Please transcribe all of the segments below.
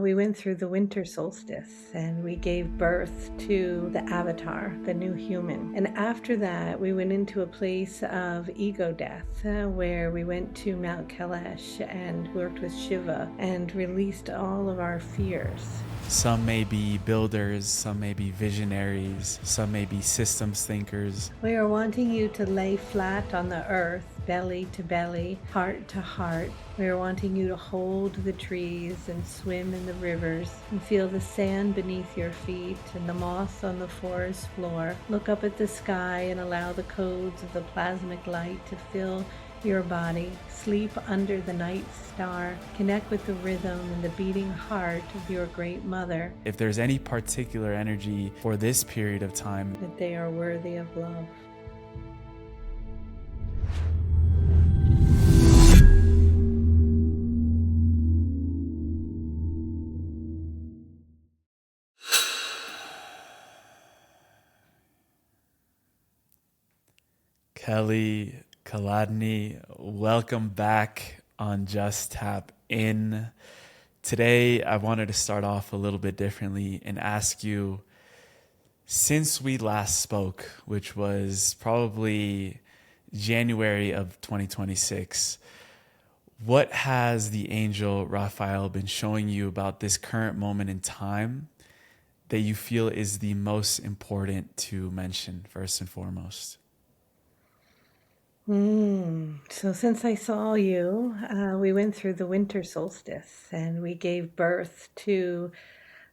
We went through the winter solstice and we gave birth to the avatar, the new human. And after that, we went into a place of ego death where we went to Mount Kailash and worked with Shiva and released all of our fears. Some may be builders, some may be visionaries, some may be systems thinkers. We are wanting you to lay flat on the earth, belly to belly, heart to heart. We are wanting you to hold the trees and swim in the rivers and feel the sand beneath your feet and the moss on the forest floor. Look up at the sky and allow the codes of the plasmic light to fill your body. Sleep under the night star. Connect with the rhythm and the beating heart of your great mother. If there's any particular energy for this period of time, that they are worthy of love. Kelly, Kolodney, welcome back on Just Tap In. Today, I wanted to start off a little bit differently and ask you, since we last spoke, which was probably January of 2026, what has the Angel Raphael been showing you about this current moment in time that you feel is the most important to mention first and foremost? So since I saw you, we went through the winter solstice and we gave birth to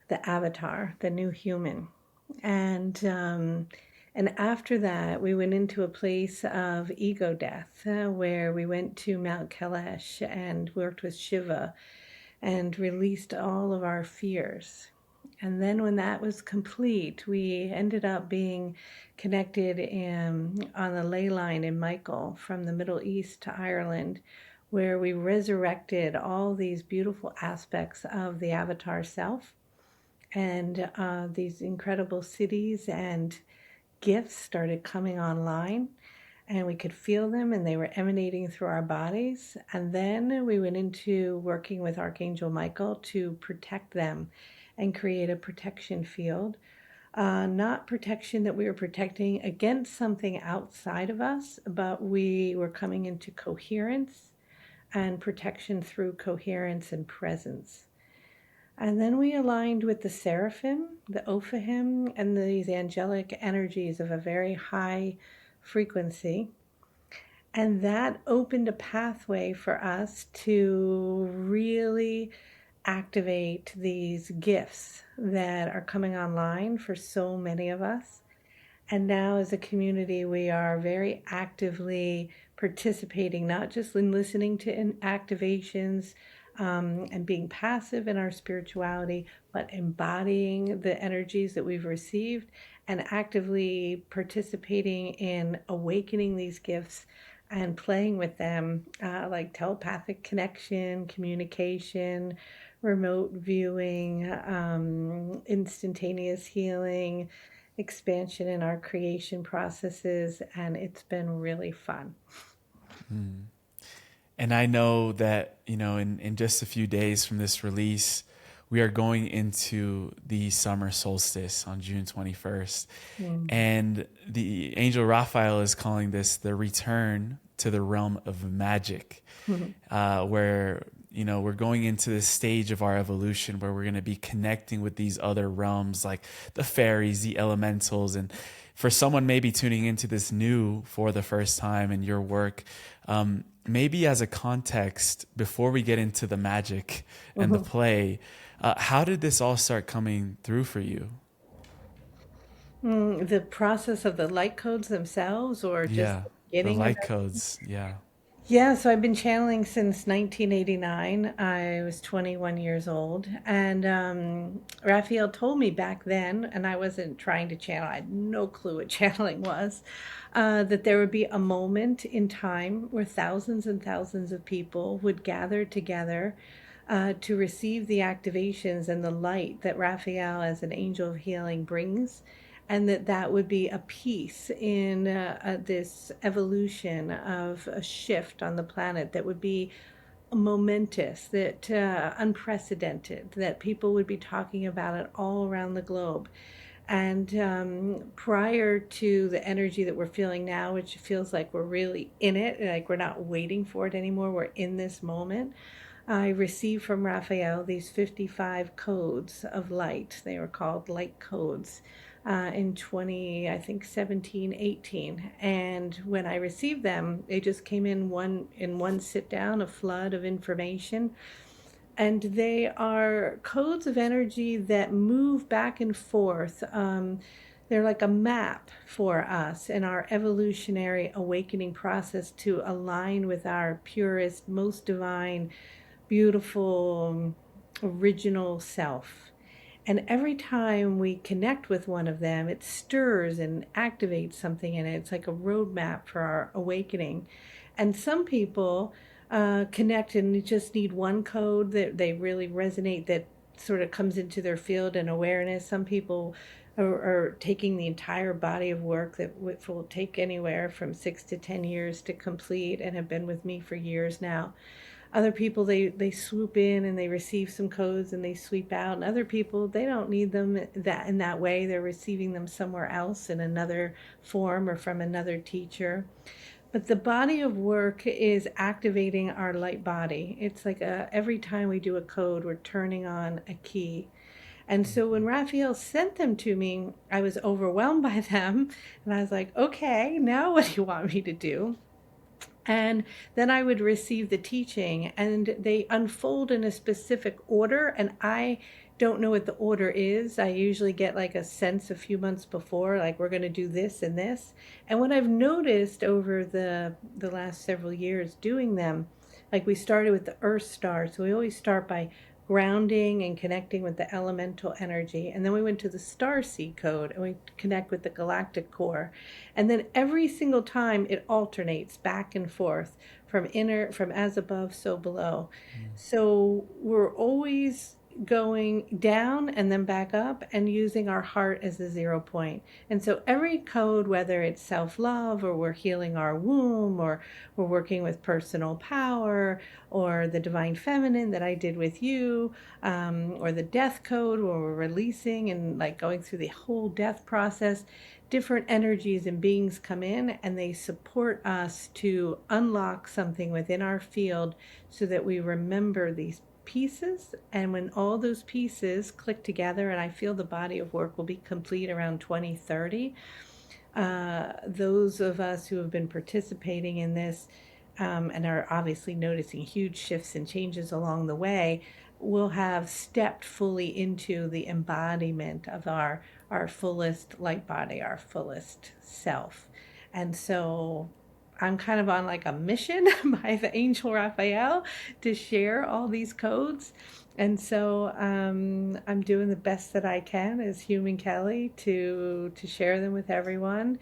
the avatar, the new human. And after that, we went into a place of ego death where we went to Mount Kailash and worked with Shiva and released all of our fears. And then when that was complete, we ended up being connected on the ley line in Michael from the Middle East to Ireland, where we resurrected all these beautiful aspects of the avatar self and these incredible cities and gifts started coming online and we could feel them and they were emanating through our bodies. And then we went into working with Archangel Michael to protect them and create a protection field. Not protection that we were protecting against something outside of us, but we were coming into coherence and protection through coherence and presence. And then we aligned with the seraphim, the Ophahim, and these angelic energies of a very high frequency. And that opened a pathway for us to really activate these gifts that are coming online for so many of us. And now as a community, we are very actively participating, not just in listening to activations and being passive in our spirituality, but embodying the energies that we've received and actively participating in awakening these gifts and playing with them, like telepathic connection, communication, remote viewing, instantaneous healing, expansion in our creation processes, and it's been really fun. And I know that, in just a few days from this release, we are going into the summer solstice on June 21st. And the Angel Raphael is calling this the return to the realm of magic, where, we're going into this stage of our evolution where we're going to be connecting with these other realms like the fairies, the elementals. And for someone maybe tuning into this new for the first time in your work, maybe as a context, before we get into the magic and the play, how did this all start coming through for you? The process of the light codes themselves, or just Yeah, the getting of light codes. Yeah. Yeah, so I've been channeling since 1989. I was 21 years old. And Raphael told me back then, and I wasn't trying to channel, I had no clue what channeling was, that there would be a moment in time where thousands and thousands of people would gather together to receive the activations and the light that Raphael, as an angel of healing, brings, and that would be a piece in this evolution of a shift on the planet that would be momentous, that unprecedented, that people would be talking about it all around the globe. And prior to the energy that we're feeling now, which feels like we're really in it, like we're not waiting for it anymore, we're in this moment. I received from Raphael these 55 codes of light. They were called light codes in 20, I think 17, 18. And when I received them, they just came in one sit down, a flood of information. And they are codes of energy that move back and forth. They're like a map for us in our evolutionary awakening process to align with our purest, most divine, beautiful, original self. And every time we connect with one of them, it stirs and activates something in it. It's like a roadmap for our awakening. And some people connect and just need one code that they really resonate, that sort of comes into their field and awareness. Some people are taking the entire body of work that will take anywhere from 6 to 10 years to complete, and have been with me for years now. Other people, they swoop in and they receive some codes and they sweep out. And other people, they don't need them that in that way. They're receiving them somewhere else in another form or from another teacher. But the body of work is activating our light body. It's like every time we do a code, we're turning on a key. And so when Raphael sent them to me, I was overwhelmed by them. And I was like, okay, now what do you want me to do? And then I would receive the teaching, and they unfold in a specific order, and I don't know what the order is. I usually get like a sense a few months before, like we're going to do this and this. And what I've noticed over the last several years doing them, like we started with the Earth star, so we always start by grounding and connecting with the elemental energy. And then we went to the star seed code and we connect with the galactic core. And then every single time it alternates back and forth from as above, so below. So we're always going down and then back up and using our heart as the 0 point. And so every code, whether it's self-love or we're healing our womb or we're working with personal power or the divine feminine that I did with you, or the death code where we're releasing and like going through the whole death process, different energies and beings come in and they support us to unlock something within our field so that we remember these pieces. And when all those pieces click together, and I feel the body of work will be complete around 2030, those of us who have been participating in this and are obviously noticing huge shifts and changes along the way will have stepped fully into the embodiment of our fullest light body, our fullest self. And so I'm kind of on like a mission by the Angel Raphael to share all these codes. And so I'm doing the best that I can as Human Kelly to share them with everyone.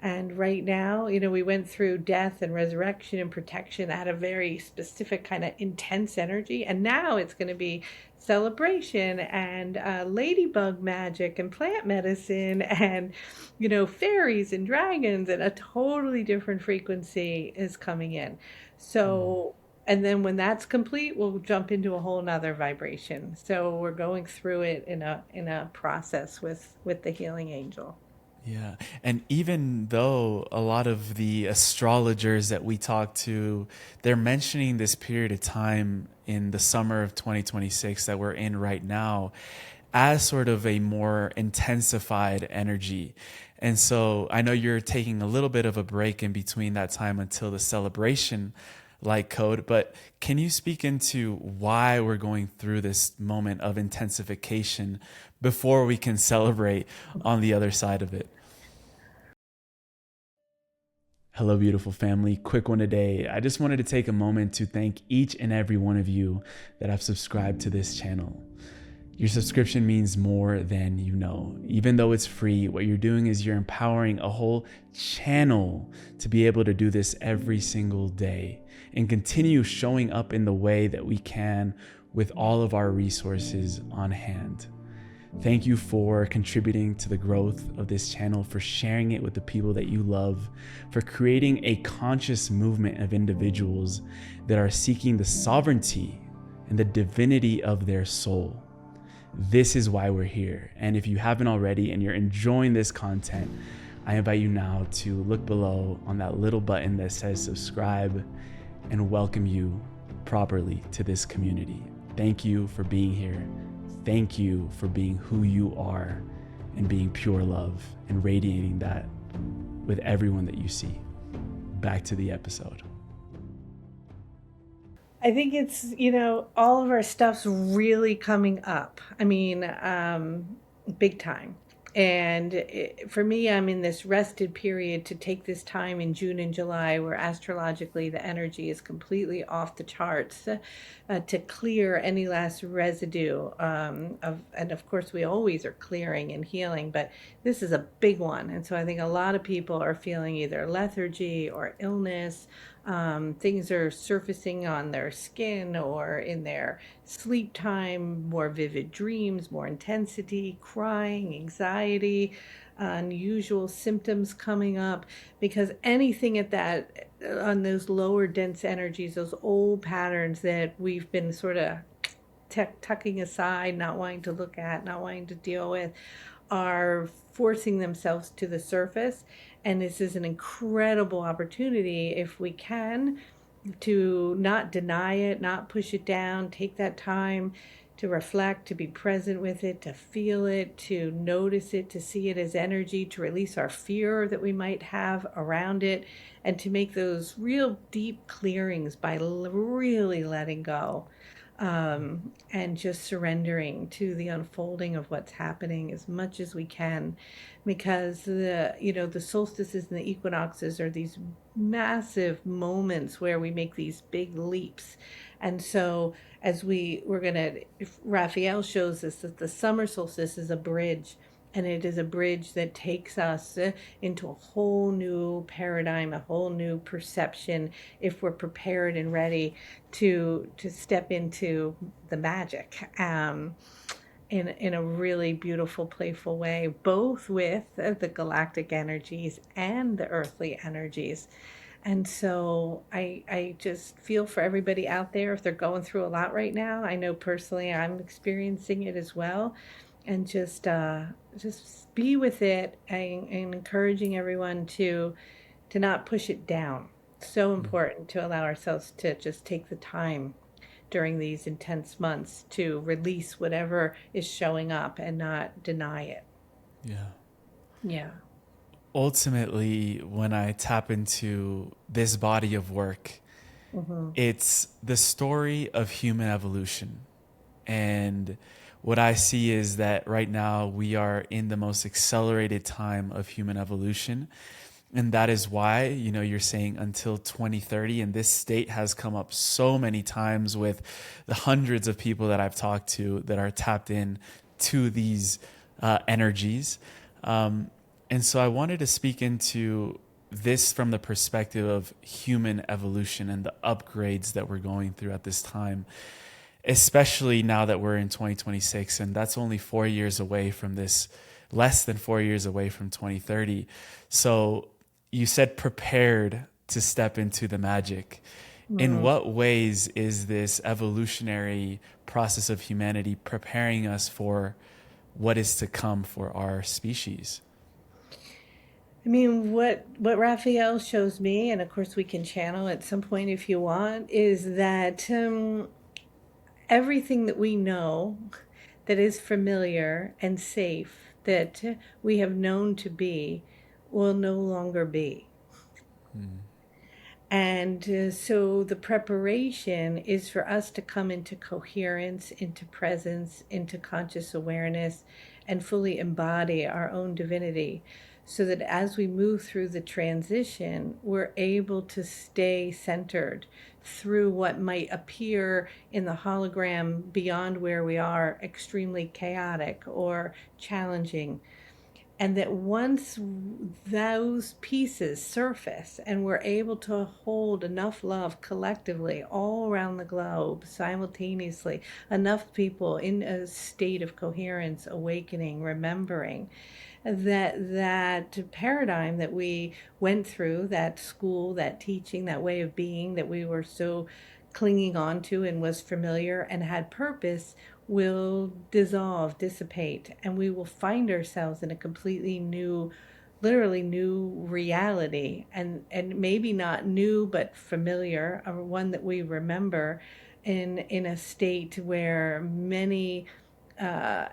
And right now, we went through death and resurrection and protection at a very specific kind of intense energy. And now it's going to be celebration and ladybug magic and plant medicine and, fairies and dragons, and a totally different frequency is coming in. So, and then when that's complete, we'll jump into a whole nother vibration. So we're going through it in a process with the healing angel. Yeah. And even though a lot of the astrologers that we talk to, they're mentioning this period of time in the summer of 2026 that we're in right now as sort of a more intensified energy. And so I know you're taking a little bit of a break in between that time until the celebration light code, but can you speak into why we're going through this moment of intensification before we can celebrate on the other side of it? Hello, beautiful family. Quick one today. I just wanted to take a moment to thank each and every one of you that have subscribed to this channel. Your subscription means more than you know. Even though it's free, what you're doing is you're empowering a whole channel to be able to do this every single day and continue showing up in the way that we can with all of our resources on hand. Thank you for contributing to the growth of this channel, for sharing it with the people that you love, for creating a conscious movement of individuals that are seeking the sovereignty and the divinity of their soul. This is why we're here. And if you haven't already and you're enjoying this content, I invite you now to look below on that little button that says subscribe and welcome you properly to this community. Thank you for being here. Thank you for being who you are and being pure love and radiating that with everyone that you see. Back to the episode. I think it's, all of our stuff's really coming up. I mean, big time. And for me, I'm in this rested period to take this time in June and July where astrologically the energy is completely off the charts, to clear any last residue and of course we always are clearing and healing, but this is a big one. And so I think a lot of people are feeling either lethargy or illness. Things are surfacing on their skin or in their sleep time, more vivid dreams, more intensity, crying, anxiety, unusual symptoms coming up, because anything at that, on those lower dense energies, those old patterns that we've been sort of tucking aside, not wanting to look at, not wanting to deal with, are forcing themselves to the surface. And this is an incredible opportunity, if we can, to not deny it, not push it down, take that time to reflect, to be present with it, to feel it, to notice it, to see it as energy, to release our fear that we might have around it, and to make those real deep clearings by really letting go. And just surrendering to the unfolding of what's happening as much as we can, because the solstices and the equinoxes are these massive moments where we make these big leaps. And so as Raphael shows us that the summer solstice is a bridge, and it is a bridge that takes us into a whole new paradigm, a whole new perception, if we're prepared and ready to step into the magic in a really beautiful, playful way, both with the galactic energies and the earthly energies. And so I just feel for everybody out there if they're going through a lot right now. I know personally I'm experiencing it as well. And just be with it, and encouraging everyone to not push it down. So important to allow ourselves to just take the time during these intense months to release whatever is showing up and not deny it. Yeah. Ultimately, when I tap into this body of work, it's the story of human evolution. And what I see is that right now we are in the most accelerated time of human evolution. And that is why, you're saying until 2030, and this state has come up so many times with the hundreds of people that I've talked to that are tapped in to these energies. And so I wanted to speak into this from the perspective of human evolution and the upgrades that we're going through at this time, especially now that we're in 2026, and that's only 4 years away from this, less than 4 years away from 2030. So you said prepared to step into the magic. In what ways is this evolutionary process of humanity preparing us for what is to come for our species? I mean, what Raphael shows me, and of course we can channel at some point if you want, is that everything that we know that is familiar and safe, that we have known to be, will no longer be. And so the preparation is for us to come into coherence, into presence, into conscious awareness, and fully embody our own divinity, so that as we move through the transition, we're able to stay centered through what might appear in the hologram beyond where we are extremely chaotic or challenging. And that once those pieces surface and we're able to hold enough love collectively all around the globe simultaneously, enough people in a state of coherence, awakening, remembering, that paradigm that we went through, that school, that teaching, that way of being that we were so clinging on to and was familiar and had purpose, will dissolve, dissipate, and we will find ourselves in a completely new, literally new reality, and maybe not new but familiar, or one that we remember, in a state where many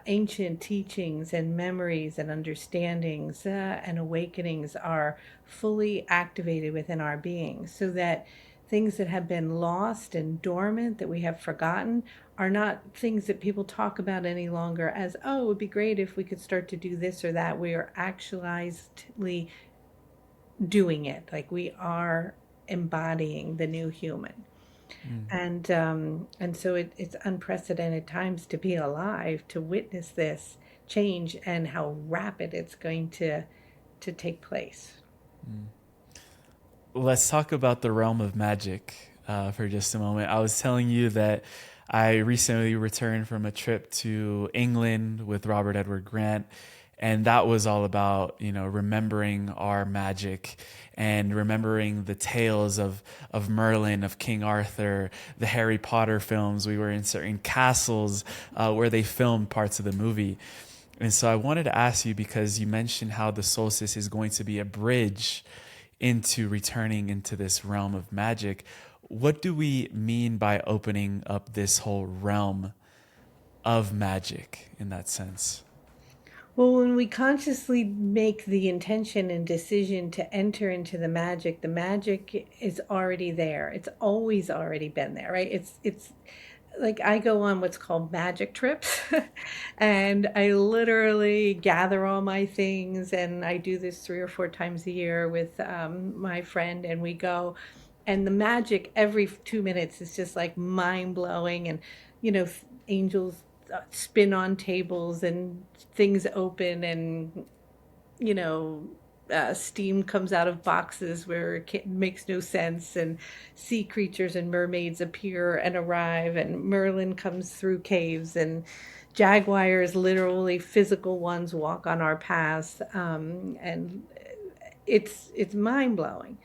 ancient teachings and memories and understandings and awakenings are fully activated within our being, so that things that have been lost and dormant, that we have forgotten, are not things that people talk about any longer as, oh, it would be great if we could start to do this or that. We are actually doing it. Like, we are embodying the new human. And so it's unprecedented times to be alive, to witness this change and how rapid it's going to take place. Let's talk about the realm of magic for just a moment. I was telling you that I recently returned from a trip to England with Robert Edward Grant, and that was all about, remembering our magic and remembering the tales of Merlin, of King Arthur, the Harry Potter films. We were in certain castles where they filmed parts of the movie. And so I wanted to ask you, because you mentioned how the solstice is going to be a bridge into returning into this realm of magic. What do we mean by opening up this whole realm of magic in that sense? Well, when we consciously make the intention and decision to enter into the magic is already there. It's always already been there, right? It's like, I go on what's called magic trips and I literally gather all my things, and I do this 3 or 4 times a year with my friend, and we go, and the magic every 2 minutes is just like mind blowing. And angels spin on tables and things open, and you know, steam comes out of boxes where it makes no sense, and sea creatures and mermaids appear and arrive, and Merlin comes through caves, and jaguars, literally physical ones, walk on our paths, and it's mind blowing.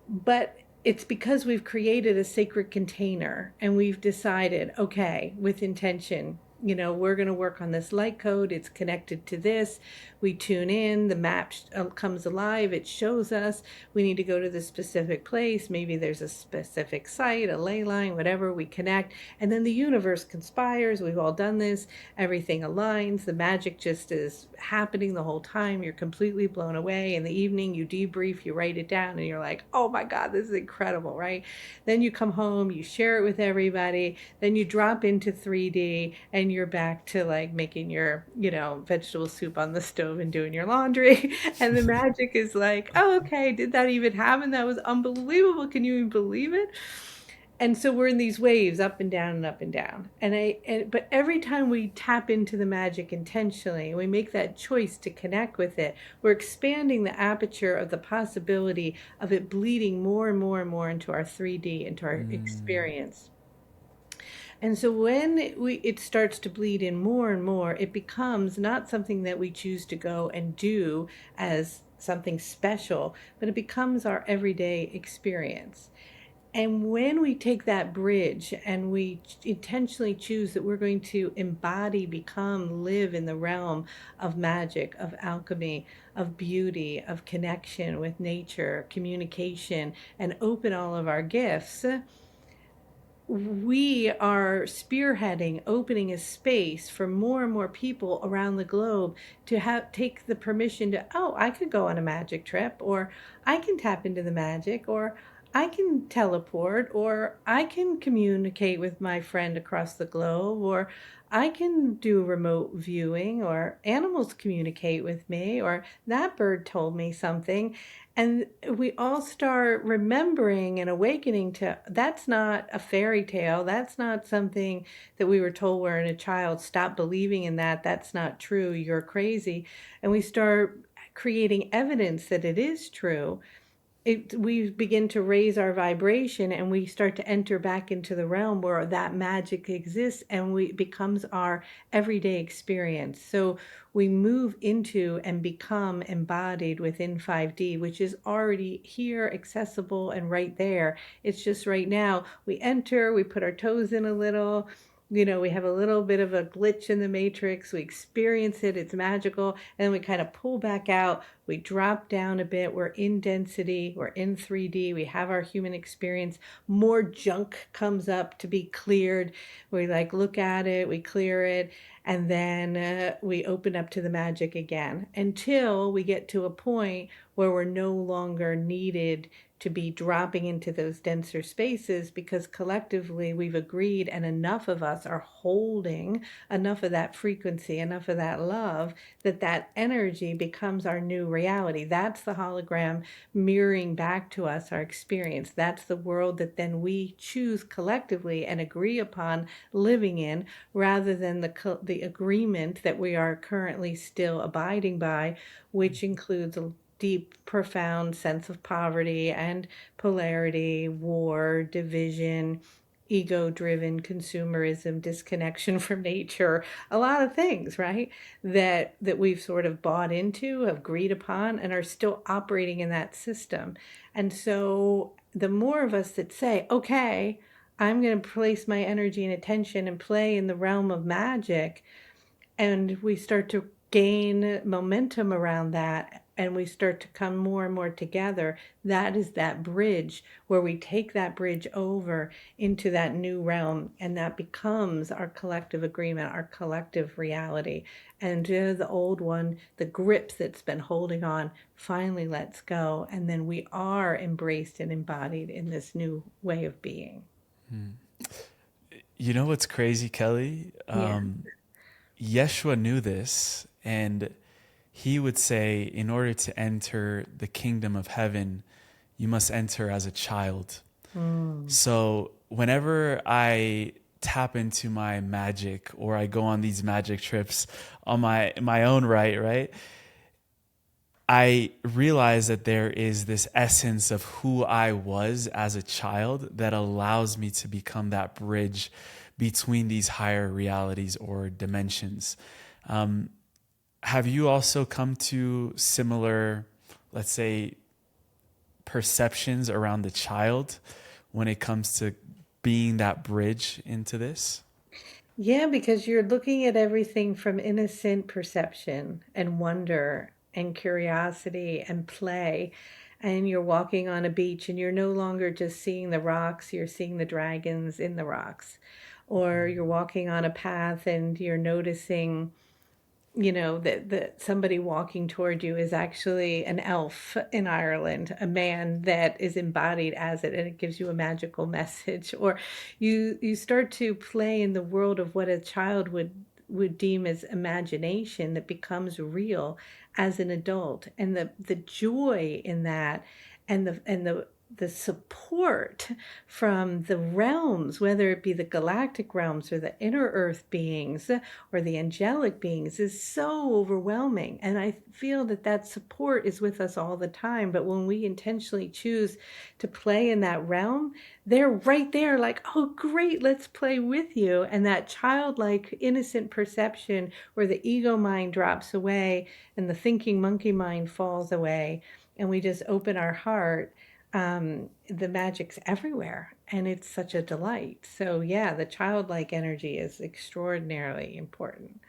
But it's because we've created a sacred container and we've decided, okay, with intention, we're going to work on this light code. It's connected to this. We tune in, the map comes alive. It shows us we need to go to this specific place. Maybe there's a specific site, a ley line, whatever. We connect, and then the universe conspires. We've all done this. Everything aligns. The magic just is happening the whole time. You're completely blown away. In the evening, you debrief, you write it down, and you're like, oh my God, this is incredible, right? Then you come home, you share it with everybody. Then you drop into 3D, and you're back to like making your, vegetable soup on the stove and doing your laundry. And the magic is like, oh, okay, did that even happen? That was unbelievable. Can you even believe it? And so we're in these waves, up and down and up and down. But every time we tap into the magic intentionally, we make that choice to connect with it, we're expanding the aperture of the possibility of it bleeding more and more and more into our 3D, into our experience. And so when it starts to bleed in more and more, it becomes not something that we choose to go and do as something special, but it becomes our everyday experience. And when we take that bridge and we intentionally choose that we're going to embody, become, live in the realm of magic, of alchemy, of beauty, of connection with nature, communication, and open all of our gifts, we are spearheading, opening a space for more and more people around the globe to take the permission to, oh, I could go on a magic trip, or I can tap into the magic, or I can teleport, or I can communicate with my friend across the globe, or I can do remote viewing, or animals communicate with me, or that bird told me something. And we all start remembering and awakening to that's not a fairy tale. That's not something that we were told when a child. Stop believing in that. That's not true. You're crazy. And we start creating evidence that it is true. We begin to raise our vibration, and we start to enter back into the realm where that magic exists, and it becomes our everyday experience. So we move into and become embodied within 5D, which is already here, accessible, and right there. It's just right now we enter, we put our toes in a little. We have a little bit of a glitch in the matrix. We experience it, it's magical, and then we kind of pull back out. We drop down a bit. We're in density, we're in 3D, we have our human experience. More junk comes up to be cleared. We look at it, we clear it, and then we open up to the magic again until we get to a point where we're no longer needed to be dropping into those denser spaces, because collectively we've agreed, and enough of us are holding enough of that frequency, enough of that love, that energy becomes our new reality. That's the hologram mirroring back to us our experience. That's the world that then we choose collectively and agree upon living in, rather than the agreement that we are currently still abiding by, which includes a deep, profound sense of poverty and polarity, war, division, ego-driven consumerism, disconnection from nature, a lot of things, right? That we've sort of bought into, have agreed upon, and are still operating in that system. And so the more of us that say, okay, I'm going to place my energy and attention and play in the realm of magic, and we start to gain momentum around that, and we start to come more and more together, that is that bridge where we take that bridge over into that new realm, and that becomes our collective agreement, our collective reality. And the old one, the grip that's been holding on, finally lets go, and then we are embraced and embodied in this new way of being. You know what's crazy, Kelly? Yeah. Yeshua knew this, and he would say, in order to enter the kingdom of heaven, you must enter as a child. Mm. So whenever I tap into my magic, or I go on these magic trips on my own right? I realize that there is this essence of who I was as a child that allows me to become that bridge between these higher realities or dimensions. Have you also come to similar, let's say, perceptions around the child when it comes to being that bridge into this? Yeah, because you're looking at everything from innocent perception and wonder and curiosity and play. And you're walking on a beach, and you're no longer just seeing the rocks, you're seeing the dragons in the rocks. Or you're walking on a path, and you're noticing that somebody walking toward you is actually an elf in Ireland, a man that is embodied as it, and it gives you a magical message. Or you start to play in the world of what a child would deem as imagination, that becomes real as an adult, and the joy in that, and the support from the realms, whether it be the galactic realms or the inner earth beings or the angelic beings, is so overwhelming. And I feel that support is with us all the time. But when we intentionally choose to play in that realm, they're right there, like, oh, great, let's play with you. And that childlike, innocent perception where the ego mind drops away and the thinking monkey mind falls away, and we just open our heart, the magic's everywhere, and it's such a delight. So yeah, the childlike energy is extraordinarily important.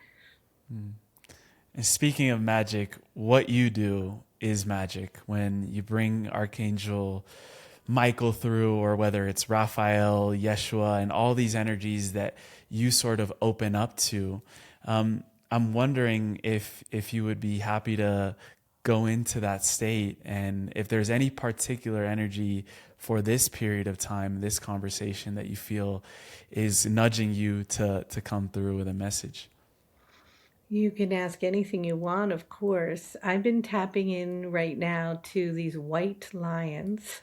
And speaking of magic, what you do is magic. When you bring Archangel Michael through, or whether it's Raphael, Yeshua, and all these energies that you sort of open up to, I'm wondering if you would be happy to go into that state. And if there's any particular energy for this period of time, this conversation that you feel is nudging you to come through with a message. You can ask anything you want, of course. I've been tapping in right now to these white lions,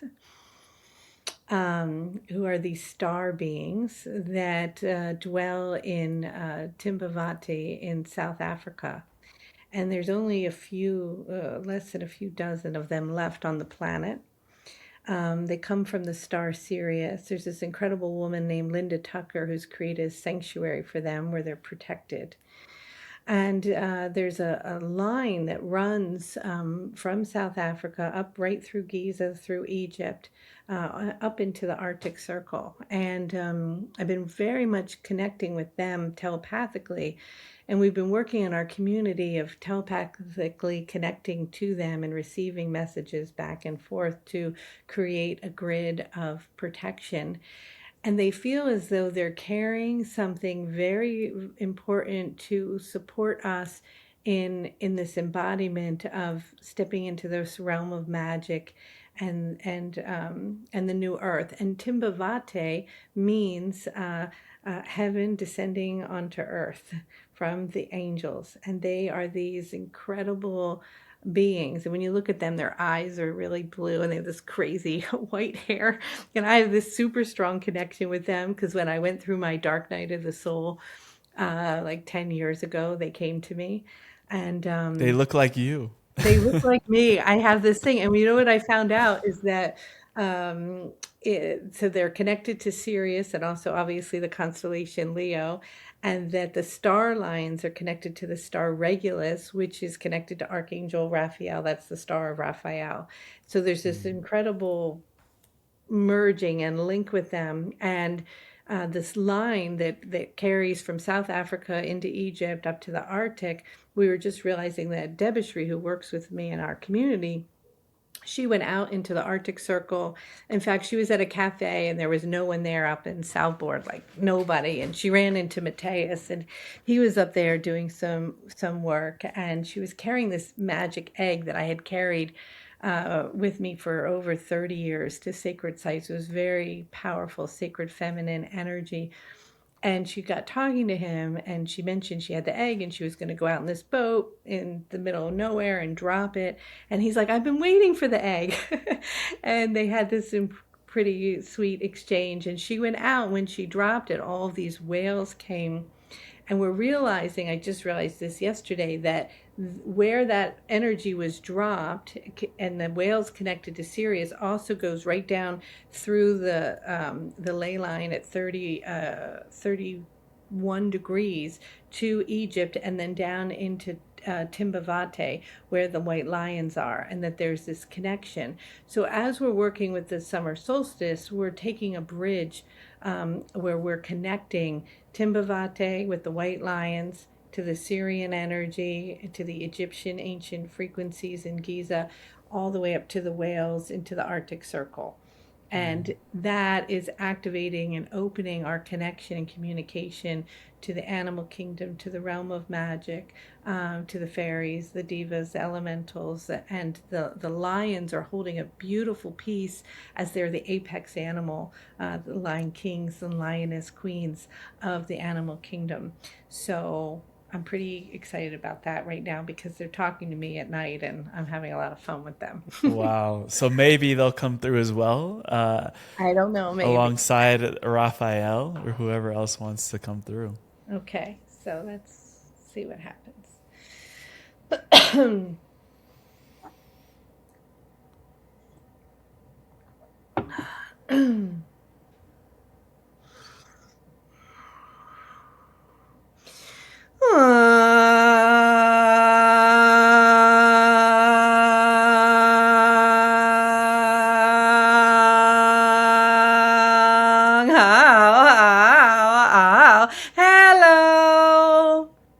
who are these star beings that dwell in Timbavati in South Africa. And there's only a few, less than a few dozen of them left on the planet. They come from the star Sirius. There's this incredible woman named Linda Tucker who's created a sanctuary for them where they're protected. And there's a line that runs from South Africa up right through Giza, through Egypt, up into the Arctic Circle. And I've been very much connecting with them telepathically. And we've been working in our community of telepathically connecting to them and receiving messages back and forth to create a grid of protection. And they feel as though they're carrying something very important to support us in this embodiment of stepping into this realm of magic and the new earth. And Timbavate means heaven descending onto earth from the angels, and they are these incredible beings. And when you look at them, their eyes are really blue and they have this crazy white hair. And I have this super strong connection with them because when I went through my dark night of the soul, like 10 years ago, they came to me. And They look like you. they look like me. I have this thing. And you know what I found out is that so they're connected to Sirius and also obviously the constellation Leo, and that the star lines are connected to the star Regulus, which is connected to Archangel Raphael. That's the star of Raphael. So there's this incredible merging and link with them. And this line that carries from South Africa into Egypt up to the Arctic, we were just realizing that Debishri, who works with me in our community, she went out into the Arctic Circle. In fact, she was at a cafe and there was no one there up in Southboard, like nobody. And she ran into Mateus and he was up there doing some work. And she was carrying this magic egg that I had carried with me for over 30 years to sacred sites. It was very powerful, sacred feminine energy. And she got talking to him and she mentioned she had the egg and she was going to go out in this boat in the middle of nowhere and drop it. And he's like, I've been waiting for the egg. And they had this pretty sweet exchange. And she went out. When she dropped it, all of these whales came. And we're realizing, I just realized this yesterday, that where that energy was dropped and the whales connected to Sirius also goes right down through the ley line at 31 degrees to Egypt and then down into Timbavate, where the white lions are, and that there's this connection. So as we're working with the summer solstice, we're taking a bridge where we're connecting Timbavate with the white lions to the Syrian energy, to the Egyptian ancient frequencies in Giza, all the way up to the whales into the Arctic Circle. And that is activating and opening our connection and communication to the animal kingdom, to the realm of magic, to the fairies, the divas, the elementals, and the lions are holding a beautiful piece as they're the apex animal, the lion kings and lioness queens of the animal kingdom. So I'm pretty excited about that right now because they're talking to me at night and I'm having a lot of fun with them. Wow. So maybe they'll come through as well, I don't know, maybe. alongside Raphael or whoever else wants to come through. Okay, so let's see what happens.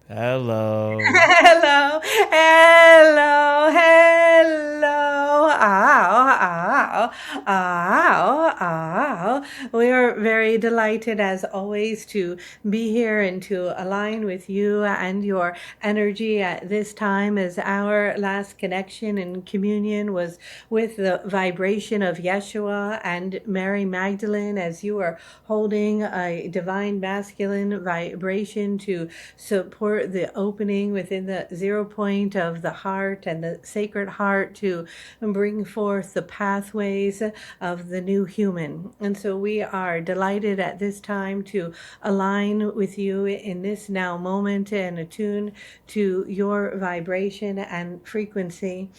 Hello. Hello. Hello, hello, hello. Ow, ow, ow, ow. Well, we are very delighted, as always, to be here and to align with you and your energy at this time, as our last connection and communion was with the vibration of Yeshua and Mary Magdalene, as you are holding a divine masculine vibration to support the opening within the 0 point of the heart and the sacred heart to bring forth the pathways of the new human. And so we are delighted at this time to align with you in this now moment and attune to your vibration and frequency.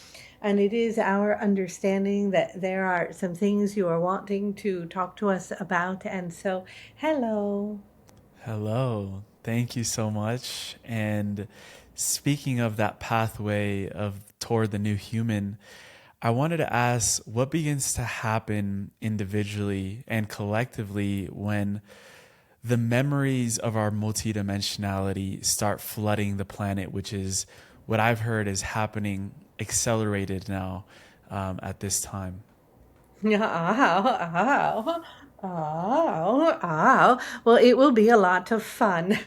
And it is our understanding that there are some things you are wanting to talk to us about. And so, hello. Hello. Thank you so much. And speaking of that pathway of toward the new human, I wanted to ask what begins to happen individually and collectively when the memories of our multidimensionality start flooding the planet, which is what I've heard is happening accelerated now at this time. Oh, oh, oh. Well, it will be a lot of fun.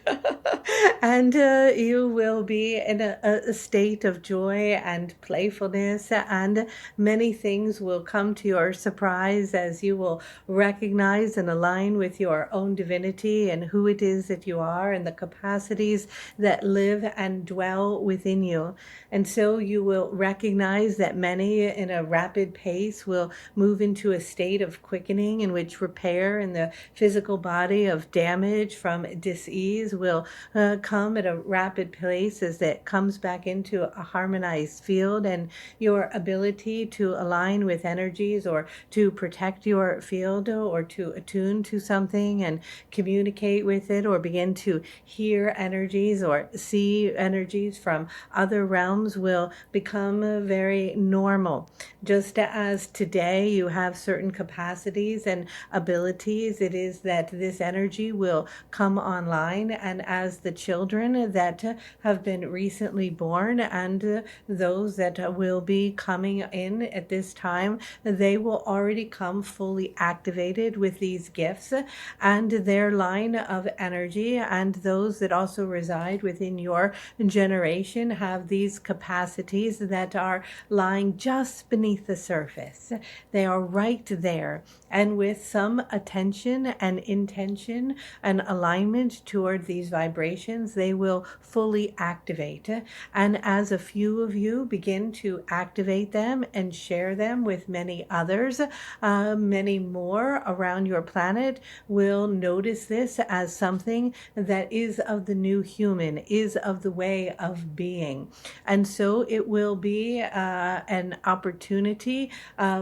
And you will be in a state of joy and playfulness, and many things will come to your surprise as you will recognize and align with your own divinity and who it is that you are and the capacities that live and dwell within you. And so you will recognize that many in a rapid pace will move into a state of quickening in which repair in the physical body of damage from dis-ease will come at a rapid pace as that comes back into a harmonized field, and your ability to align with energies or to protect your field or to attune to something and communicate with it or begin to hear energies or see energies from other realms will become very normal. Just as today you have certain capacities and abilities, it is that this energy will come online, and as the children that have been recently born and those that will be coming in at this time, they will already come fully activated with these gifts and their line of energy, and those that also reside within your generation have these capacities that are lying just beneath the surface. They are right there, and with some attention and intention and alignment toward these vibrations, they will fully activate. And as a few of you begin to activate them and share them with many others, many more around your planet will notice this as something that is of the new human, is of the way of being. And so it will be an opportunity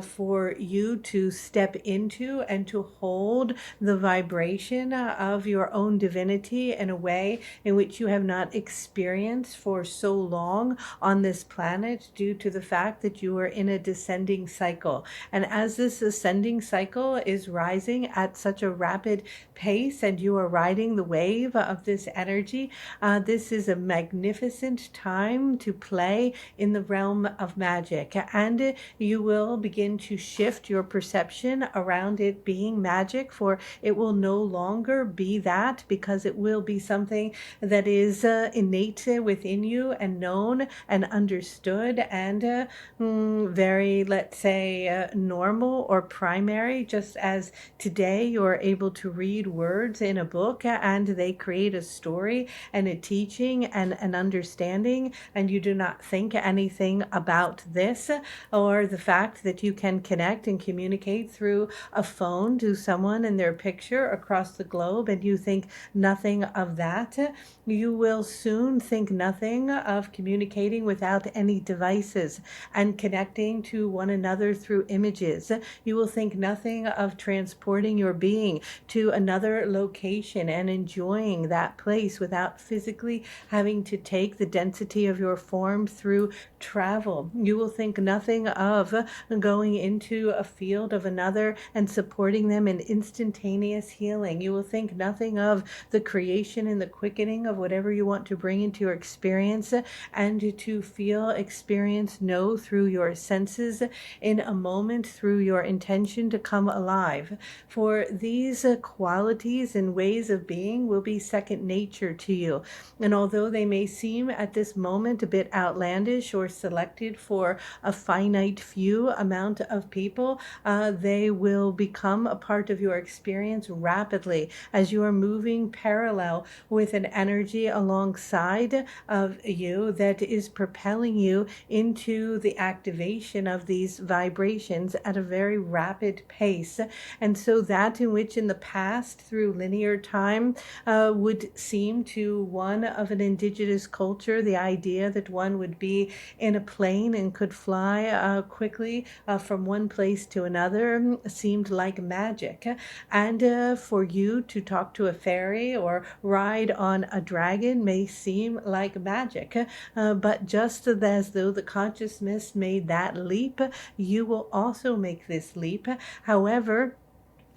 for you to step into and to hold the vibration of your own divinity in a way in which you have not experienced for so long on this planet, due to the fact that you are in a descending cycle. And as this ascending cycle is rising at such a rapid pace and you are riding the wave of this energy, this is a magnificent time to play in the realm of magic, and you will begin to shift your perception around it being magic, for it will no longer be that, because it will be something that is innate within you and known and understood and very, let's say, normal or primary, just as today you're able to read words in a book and they create a story and a teaching and an understanding, and you do not think anything about this or the fact that you can connect and communicate through a phone to someone and their picture across the globe, and you think nothing of that. You will soon think nothing of communicating without any devices and connecting to one another through images. You will think nothing of transporting your being to another location and enjoying that place without physically having to take the density of your form through travel. You will think nothing of going into a field of another and supporting them an instantaneous healing. You will think nothing of the creation and the quickening of whatever you want to bring into your experience, and to feel, experience, know through your senses in a moment, through your intention to come alive. For these qualities and ways of being will be second nature to you. And although they may seem at this moment a bit outlandish or selected for a finite few amount of people, they will become a part of your experience rapidly as you are moving parallel with an energy alongside of you that is propelling you into the activation of these vibrations at a very rapid pace. And so that in which in the past through linear time would seem to one of an indigenous culture, the idea that one would be in a plane and could fly quickly from one place to another seemed like magic. And for you to talk to a fairy or ride on a dragon may seem like magic. But just as though the consciousness made that leap, you will also make this leap. However,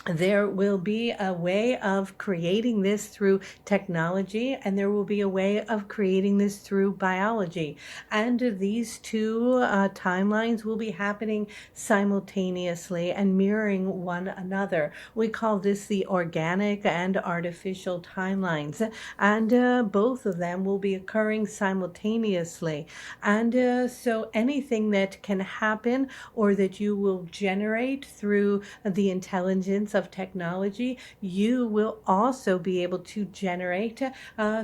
there will be a way of creating this through technology, and there will be a way of creating this through biology. And these two timelines will be happening simultaneously and mirroring one another. We call this the organic and artificial timelines. And both of them will be occurring simultaneously. And so anything that can happen or that you will generate through the intelligence of technology, you will also be able to generate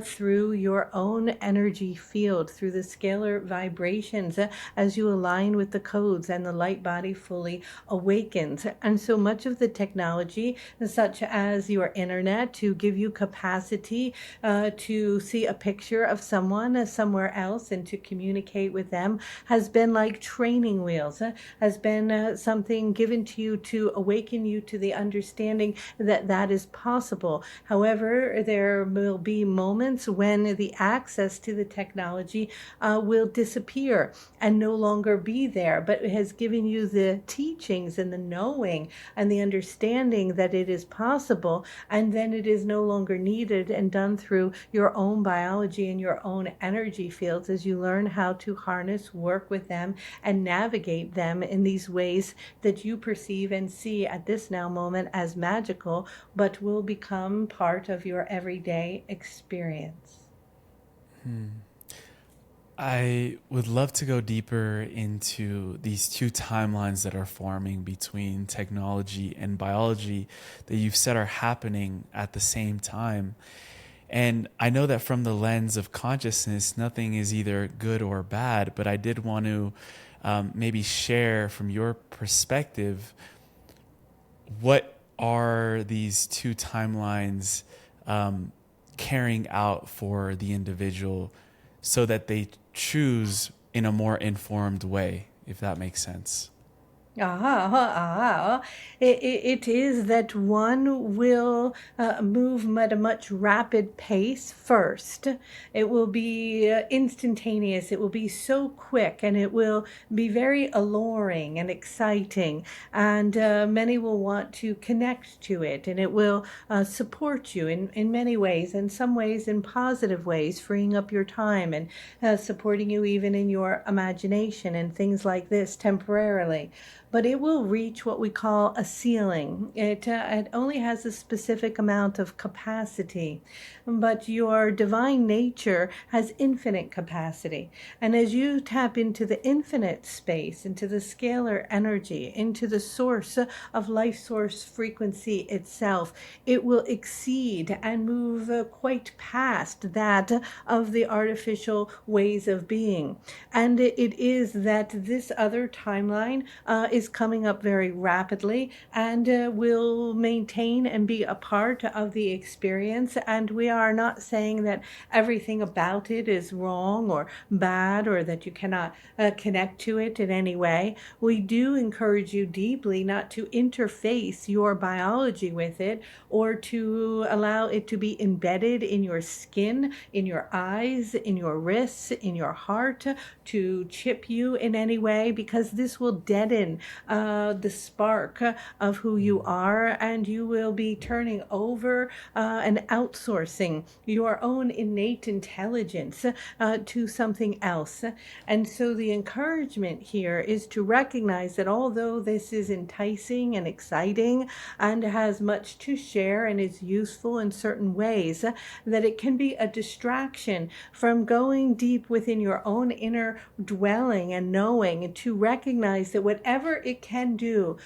through your own energy field, through the scalar vibrations, as you align with the codes and the light body fully awakens. And so much of the technology, such as your internet, to give you capacity to see a picture of someone somewhere else and to communicate with them, has been like training wheels, has been something given to you to awaken you to the understanding that that is possible. However, there will be moments when the access to the technology will disappear and no longer be there, but it has given you the teachings and the knowing and the understanding that it is possible, and then it is no longer needed and done through your own biology and your own energy fields as you learn how to harness, work with them, and navigate them in these ways that you perceive and see at this now moment as magical, but will become part of your everyday experience. I would love to go deeper into these two timelines that are forming between technology and biology that you've said are happening at the same time. And I know that from the lens of consciousness, nothing is either good or bad, but I did want to maybe share from your perspective, what are these two timelines carrying out for the individual so that they choose in a more informed way, if that makes sense? It is that one will move at a much rapid pace first. It will be instantaneous. It will be so quick, and it will be very alluring and exciting. And many will want to connect to it, and it will support you in many ways, in some ways in positive ways, freeing up your time and supporting you even in your imagination and things like this temporarily. But it will reach what we call a ceiling. It only has a specific amount of capacity, but your divine nature has infinite capacity. And as you tap into the infinite space, into the scalar energy, into the source of life source frequency itself, it will exceed and move quite past that of the artificial ways of being. And it is that this other timeline is coming up very rapidly and will maintain and be a part of the experience. And we are not saying that everything about it is wrong or bad, or that you cannot connect to it in any way. We do encourage you deeply not to interface your biology with it, or to allow it to be embedded in your skin, in your eyes, in your wrists, in your heart, to chip you in any way, because this will deaden the spark of who you are, and you will be turning over and outsourcing your own innate intelligence to something else. And so the encouragement here is to recognize that although this is enticing and exciting and has much to share and is useful in certain ways, that it can be a distraction from going deep within your own inner dwelling and knowing, to recognize that whatever it can do,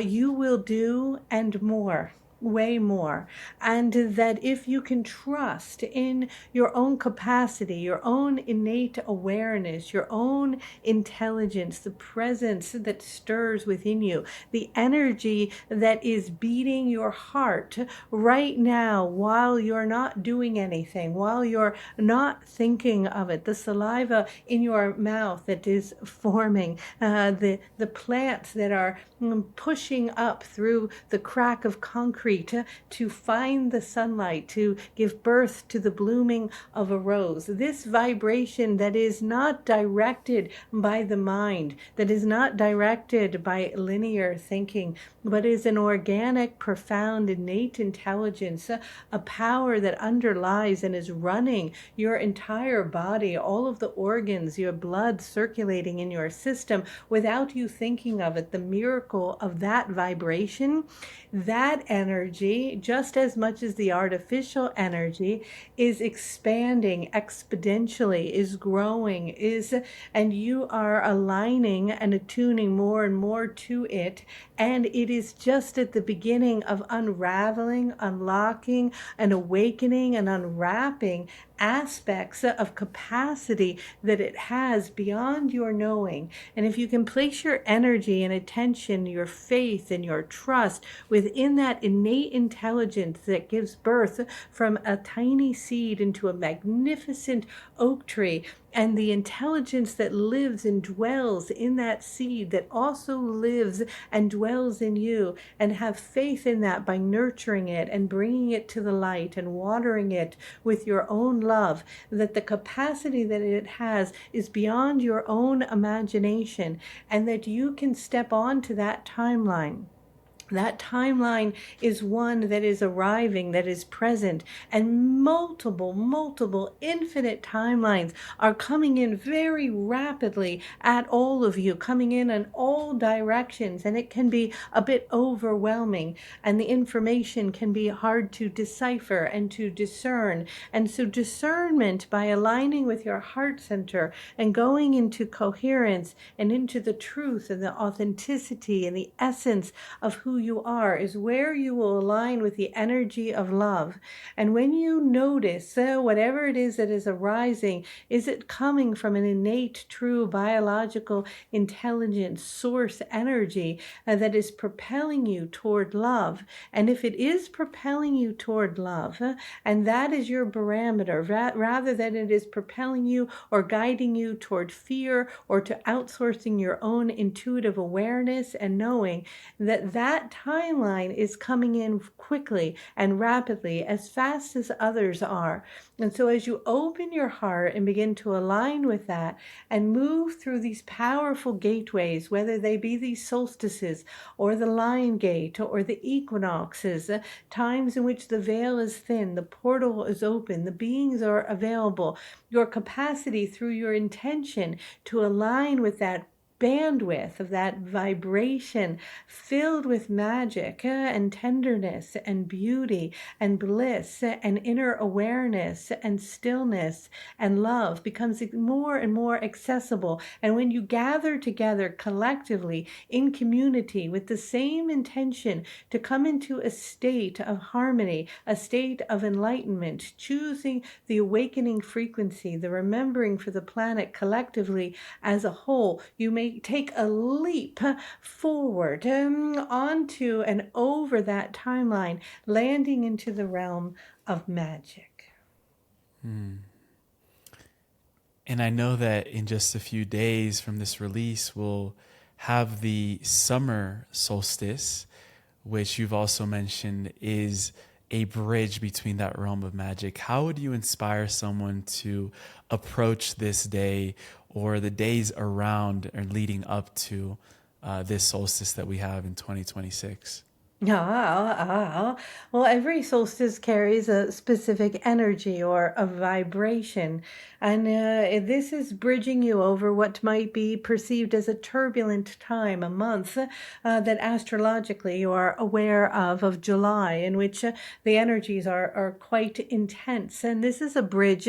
you will do, and more, way more. And that if you can trust in your own capacity, your own innate awareness, your own intelligence, the presence that stirs within you, the energy that is beating your heart right now while you're not doing anything, while you're not thinking of it, the saliva in your mouth that is forming, the plants that are pushing up through the crack of concrete to find the sunlight, to give birth to the blooming of a rose. This vibration that is not directed by the mind, that is not directed by linear thinking, but is an organic, profound, innate intelligence, a power that underlies and is running your entire body, all of the organs, your blood circulating in your system without you thinking of it. The miracle of that vibration, that energy, just as much as the artificial energy, is expanding exponentially, is growing, and you are aligning and attuning more and more to it. And it is just at the beginning of unraveling, unlocking, and awakening and unwrapping aspects of capacity that it has beyond your knowing. And if you can place your energy and attention, your faith and your trust within that innate intelligence that gives birth from a tiny seed into a magnificent oak tree, and the intelligence that lives and dwells in that seed that also lives and dwells in you, and have faith in that by nurturing it and bringing it to the light and watering it with your own love, that the capacity that it has is beyond your own imagination, and that you can step onto that timeline. That timeline is one that is arriving, that is present, and multiple, infinite timelines are coming in very rapidly at all of you, coming in all directions, and it can be a bit overwhelming, and the information can be hard to decipher and to discern. And so discernment, by aligning with your heart center and going into coherence and into the truth and the authenticity and the essence of who you are, is where you will align with the energy of love. And when you notice whatever it is that is arising, is it coming from an innate, true biological intelligence source energy that is propelling you toward love? And if it is propelling you toward love, and that is your barometer, rather than it is propelling you or guiding you toward fear or to outsourcing your own intuitive awareness and knowing, that timeline is coming in quickly and rapidly, as fast as others are. And so as you open your heart and begin to align with that and move through these powerful gateways, whether they be these solstices or the lion gate or the equinoxes, times in which the veil is thin, the portal is open, the beings are available, your capacity through your intention to align with that bandwidth of that vibration filled with magic and tenderness and beauty and bliss and inner awareness and stillness and love becomes more and more accessible. And when you gather together collectively in community with the same intention to come into a state of harmony, a state of enlightenment, choosing the awakening frequency, the remembering for the planet collectively as a whole, you may take a leap forward onto and over that timeline, landing into the realm of magic. And I know that in just a few days from this release, we'll have the summer solstice, which you've also mentioned is a bridge between that realm of magic. How would you inspire someone to approach this day or the days around or leading up to this solstice that we have in 2026? Well, every solstice carries a specific energy or a vibration, and this is bridging you over what might be perceived as a turbulent time, a month that astrologically you are aware of July, in which the energies are quite intense. And this is a bridge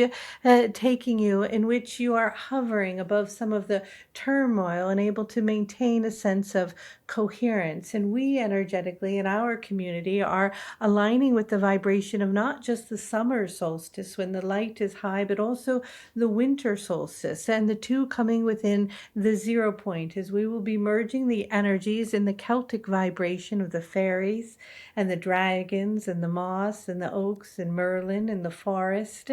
taking you in which you are hovering above some of the turmoil and able to maintain a sense of coherence. And we energetically in our community are aligning with the vibration of not just the summer solstice when the light is high, but also the winter solstice, and the two coming within the 0 point, as we will be merging the energies in the Celtic vibration of the fairies and the dragons and the moss and the oaks and Merlin and the forest,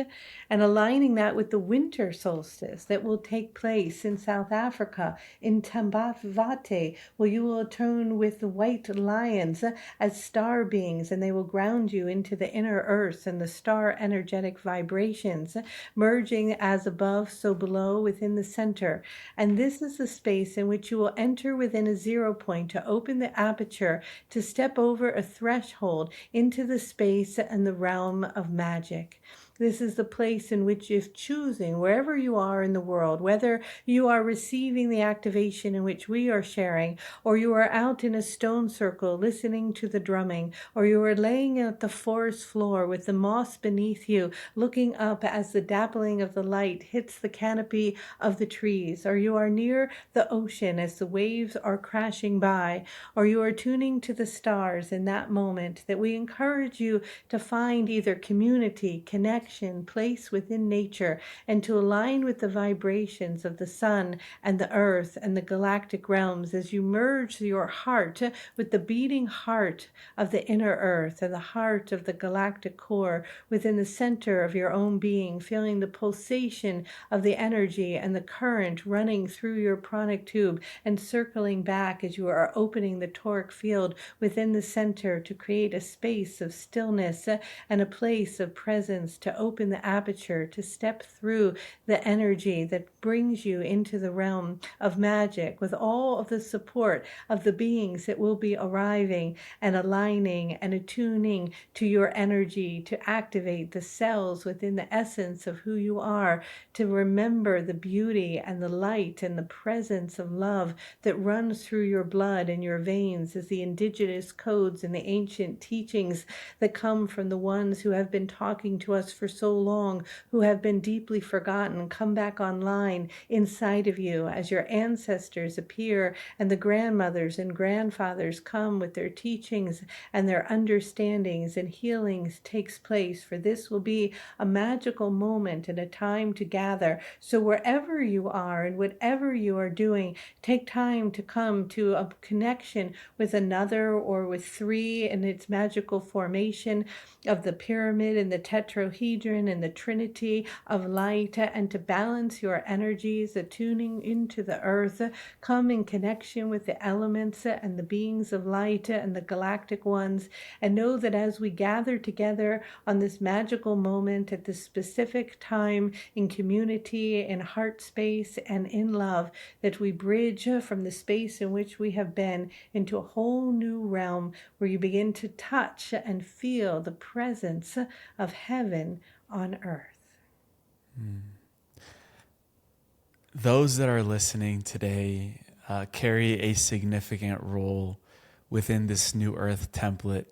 and aligning that with the winter solstice that will take place in South Africa in Tambavate, where you will attune with the white lions as star beings, and they will ground you into the inner earth and the star energetic vibrations, merging as above, so below within the center. And this is the space in which you will enter within a 0 point to open the aperture, to step over a threshold into the space and the realm of magic. This is the place in which, if choosing, wherever you are in the world, whether you are receiving the activation in which we are sharing, or you are out in a stone circle listening to the drumming, or you are laying at the forest floor with the moss beneath you, looking up as the dappling of the light hits the canopy of the trees, or you are near the ocean as the waves are crashing by, or you are tuning to the stars in that moment, that we encourage you to find either community, connection, place within nature, and to align with the vibrations of the sun and the earth and the galactic realms as you merge your heart with the beating heart of the inner earth and the heart of the galactic core within the center of your own being, feeling the pulsation of the energy and the current running through your pranic tube and circling back as you are opening the toric field within the center to create a space of stillness and a place of presence, to open the aperture, to step through the energy that brings you into the realm of magic with all of the support of the beings that will be arriving and aligning and attuning to your energy, to activate the cells within the essence of who you are, to remember the beauty and the light and the presence of love that runs through your blood and your veins as the indigenous codes and the ancient teachings that come from the ones who have been talking to us for so long, who have been deeply forgotten, come back online inside of you as your ancestors appear and the grandmothers and grandfathers come with their teachings and their understandings, and healings takes place. For this will be a magical moment and a time to gather. So wherever you are and whatever you are doing, take time to come to a connection with another or with three in its magical formation of the pyramid and the tetrahedron and the trinity of light, and to balance your energies, attuning into the earth, come in connection with the elements and the beings of light and the galactic ones, and know that as we gather together on this magical moment at this specific time in community, in heart space, and in love, that we bridge from the space in which we have been into a whole new realm where you begin to touch and feel the presence of heaven on earth. Those that are listening today carry a significant role within this new earth template.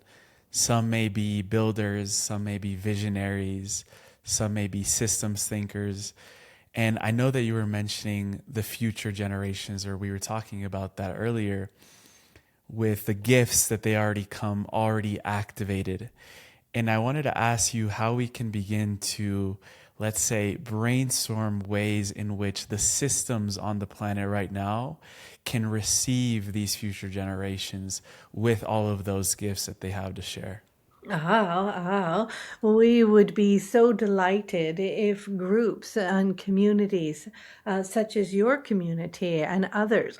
Some may be builders, some may be visionaries, some may be systems thinkers. And I know that you were mentioning the future generations, or we were talking about that earlier, with the gifts that they already activated. And I wanted to ask you how we can begin to, let's say, brainstorm ways in which the systems on the planet right now can receive these future generations with all of those gifts that they have to share. We would be so delighted if groups and communities, such as your community and others,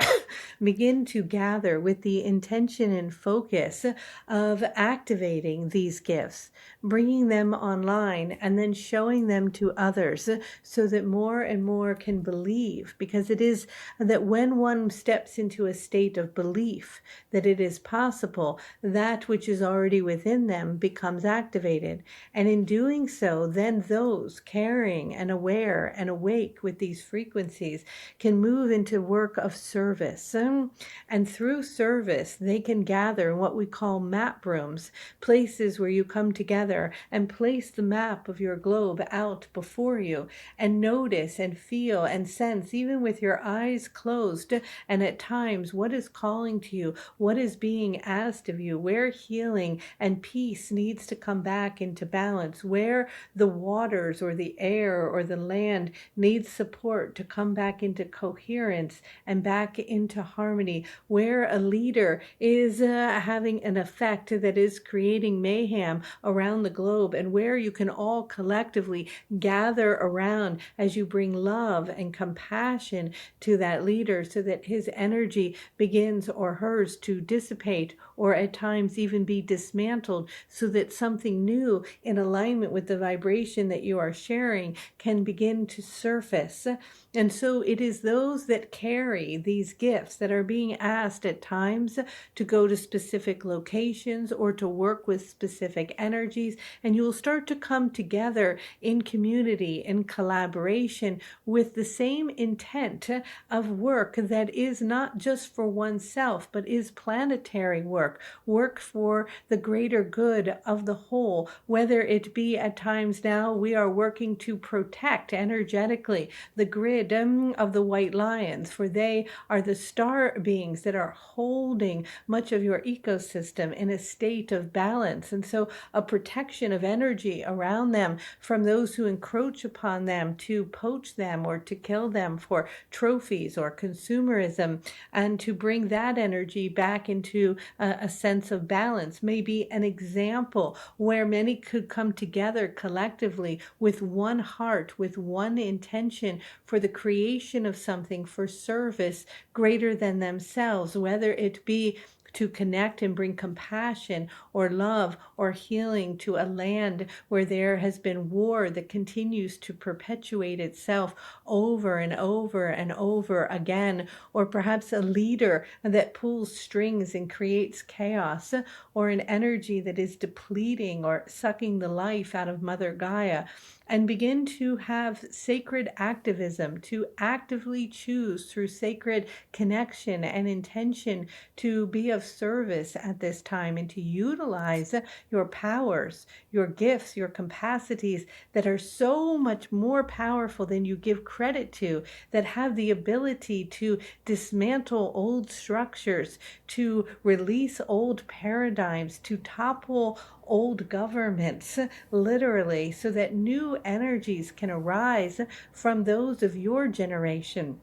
begin to gather with the intention and focus of activating these gifts, bringing them online, and then showing them to others so that more and more can believe. Because it is that when one steps into a state of belief that it is possible, that which is already within them becomes activated. And in doing so, then those caring and aware and awake with these frequencies can move into work of service. And through service, they can gather in what we call map rooms, places where you come together and place the map of your globe out before you and notice and feel and sense, even with your eyes closed, and at times, what is calling to you, what is being asked of you, where healing and peace needs to come back into balance, where the waters or the air or the land needs support to come back into coherence and back into harmony, where a leader is having an effect that is creating mayhem around the globe, and where you can all collectively gather around as you bring love and compassion to that leader so that his energy begins, or hers, to dissipate or at times even be dismantled, so that something new in alignment with the vibration that you are sharing can begin to surface. And so it is those that carry these gifts that are being asked at times to go to specific locations or to work with specific energies. And you will start to come together in community, in collaboration, with the same intent of work that is not just for oneself, but is planetary work, work for the greater good of the whole, whether it be at times now we are working to protect energetically the grid of the white lions, for they are the star beings that are holding much of your ecosystem in a state of balance. And so a protection of energy around them from those who encroach upon them to poach them or to kill them for trophies or consumerism, and to bring that energy back into a sense of balance, may be an example where many could come together collectively with one heart, with one intention for the creation of something for service greater than themselves, whether it be to connect and bring compassion or love or healing to a land where there has been war that continues to perpetuate itself over and over and over again, or perhaps a leader that pulls strings and creates chaos, or an energy that is depleting or sucking the life out of Mother Gaia, and begin to have sacred activism, to actively choose through sacred connection and intention to be of service at this time, and to utilize your powers, your gifts, your capacities that are so much more powerful than you give credit to, that have the ability to dismantle old structures, to release old paradigms, to topple old governments, literally, so that new energies can arise from those of your generation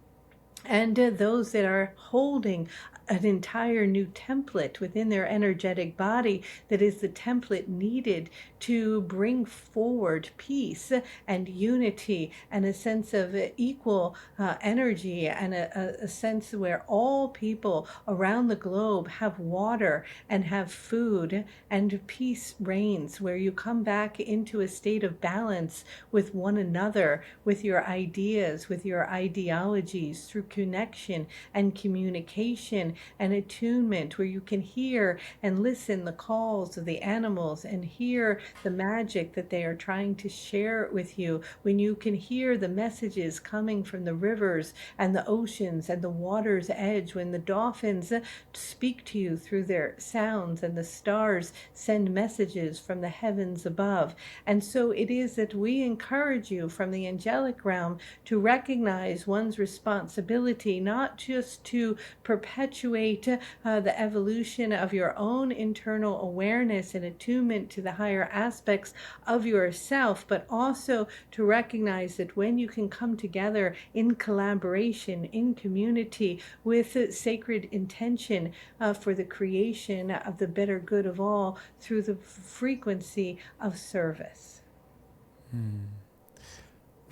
and those that are holding an entire new template within their energetic body that is the template needed to bring forward peace and unity and a sense of equal energy, and a sense where all people around the globe have water and have food, and peace reigns, where you come back into a state of balance with one another, with your ideas, with your ideologies, through connection and communication and attunement, where you can hear and listen the calls of the animals and hear the magic that they are trying to share with you, when you can hear the messages coming from the rivers and the oceans and the water's edge, when the dolphins speak to you through their sounds and the stars send messages from the heavens above. And so it is that we encourage you from the angelic realm to recognize one's responsibility, not just to perpetuate perpetuate the evolution of your own internal awareness and attunement to the higher aspects of yourself, but also to recognize that when you can come together in collaboration, in community, with sacred intention for the creation of the better good of all through the frequency of service.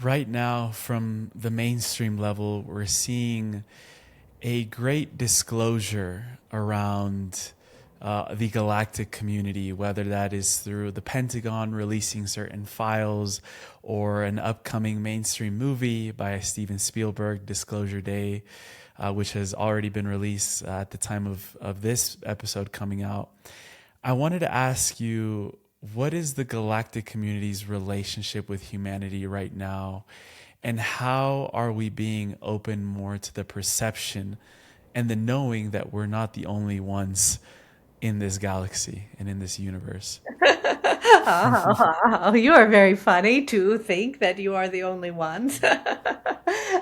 Right now, from the mainstream level, we're seeing a great disclosure around the galactic community, whether that is through the Pentagon releasing certain files or an upcoming mainstream movie by Steven Spielberg, Disclosure Day, which has already been released at the time of this episode coming out. I wanted to ask you, what is the galactic community's relationship with humanity right now? And how are we being open more to the perception and the knowing that we're not the only ones in this galaxy and in this universe? Oh, you are very funny to think that you are the only ones.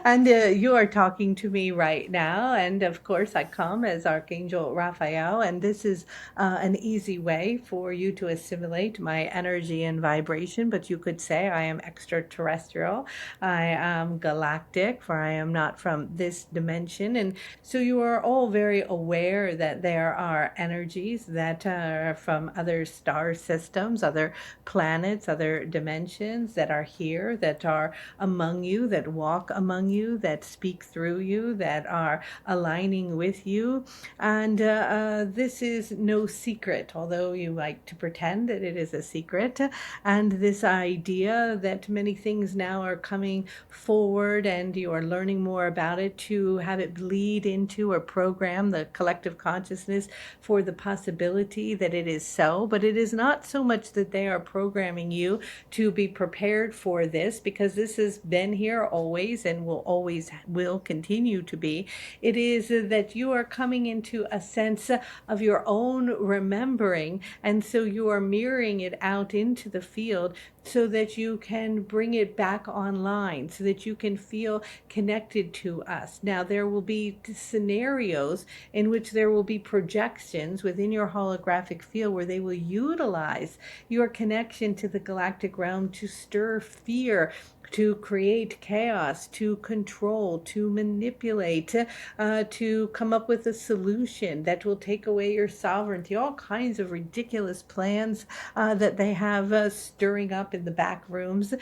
And you are talking to me right now. And of course, I come as Archangel Raphael. And this is an easy way for you to assimilate my energy and vibration. But you could say I am extraterrestrial. I am galactic, for I am not from this dimension. And so you are all very aware that there are energies that are from other star systems, other planets, other dimensions that are here, that are among you, that walk among you, that speak through you, that are aligning with you. And this is no secret, although you like to pretend that it is a secret. And this idea that many things now are coming forward and you are learning more about it to have it bleed into or program the collective consciousness for the possibility that it is so. But it is not so much that they are programming you to be prepared for this, because this has been here always and will continue to be. It is that you are coming into a sense of your own remembering, and so you are mirroring it out into the field so that you can bring it back online, so that you can feel connected to us. Now, there will be scenarios in which there will be projections within your holographic field where they will utilize your connection to the galactic realm to stir fear, to create chaos, to control, to manipulate, to come up with a solution that will take away your sovereignty, all kinds of ridiculous plans that they have stirring up in the back rooms,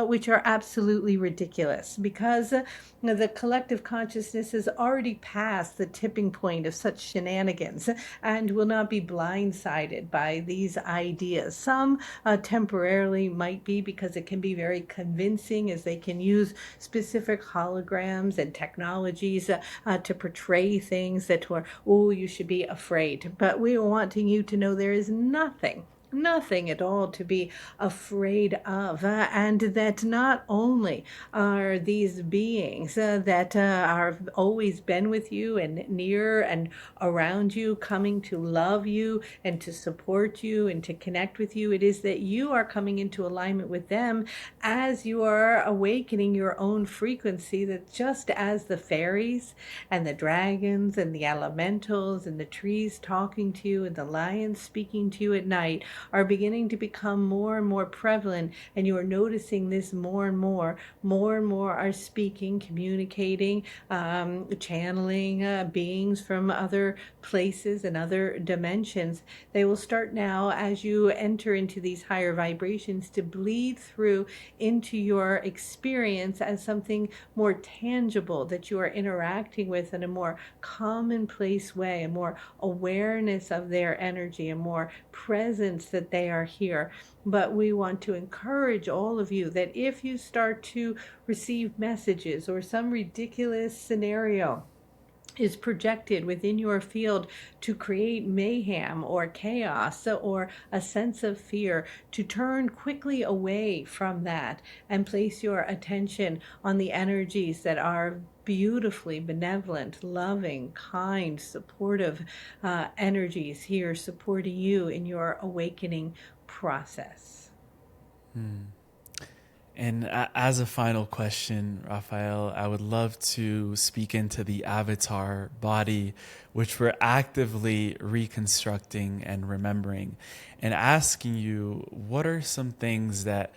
which are absolutely ridiculous, because the collective consciousness has already passed the tipping point of such shenanigans and will not be blindsided by these ideas. Some temporarily might be, because it can be very convincing, as they can use specific holograms and technologies to portray things that were, oh, you should be afraid. But we are wanting you to know there is nothing at all to be afraid of, and that not only are these beings that are always been with you and near and around you, coming to love you and to support you and to connect with you, it is that you are coming into alignment with them as you are awakening your own frequency, that just as the fairies and the dragons and the elementals and the trees talking to you and the lions speaking to you at night are beginning to become more and more prevalent, and you are noticing this more and more are speaking, communicating, channeling beings from other places and other dimensions. They will start now, as you enter into these higher vibrations, to bleed through into your experience as something more tangible that you are interacting with in a more commonplace way, a more awareness of their energy, a more presence that they are here. But we want to encourage all of you that if you start to receive messages or some ridiculous scenario is projected within your field to create mayhem or chaos or a sense of fear, to turn quickly away from that and place your attention on the energies that are beautifully benevolent, loving, kind, supportive energies here supporting you in your awakening process. And as a final question, Raphael, I would love to speak into the avatar body, which we're actively reconstructing and remembering, and asking you, what are some things that,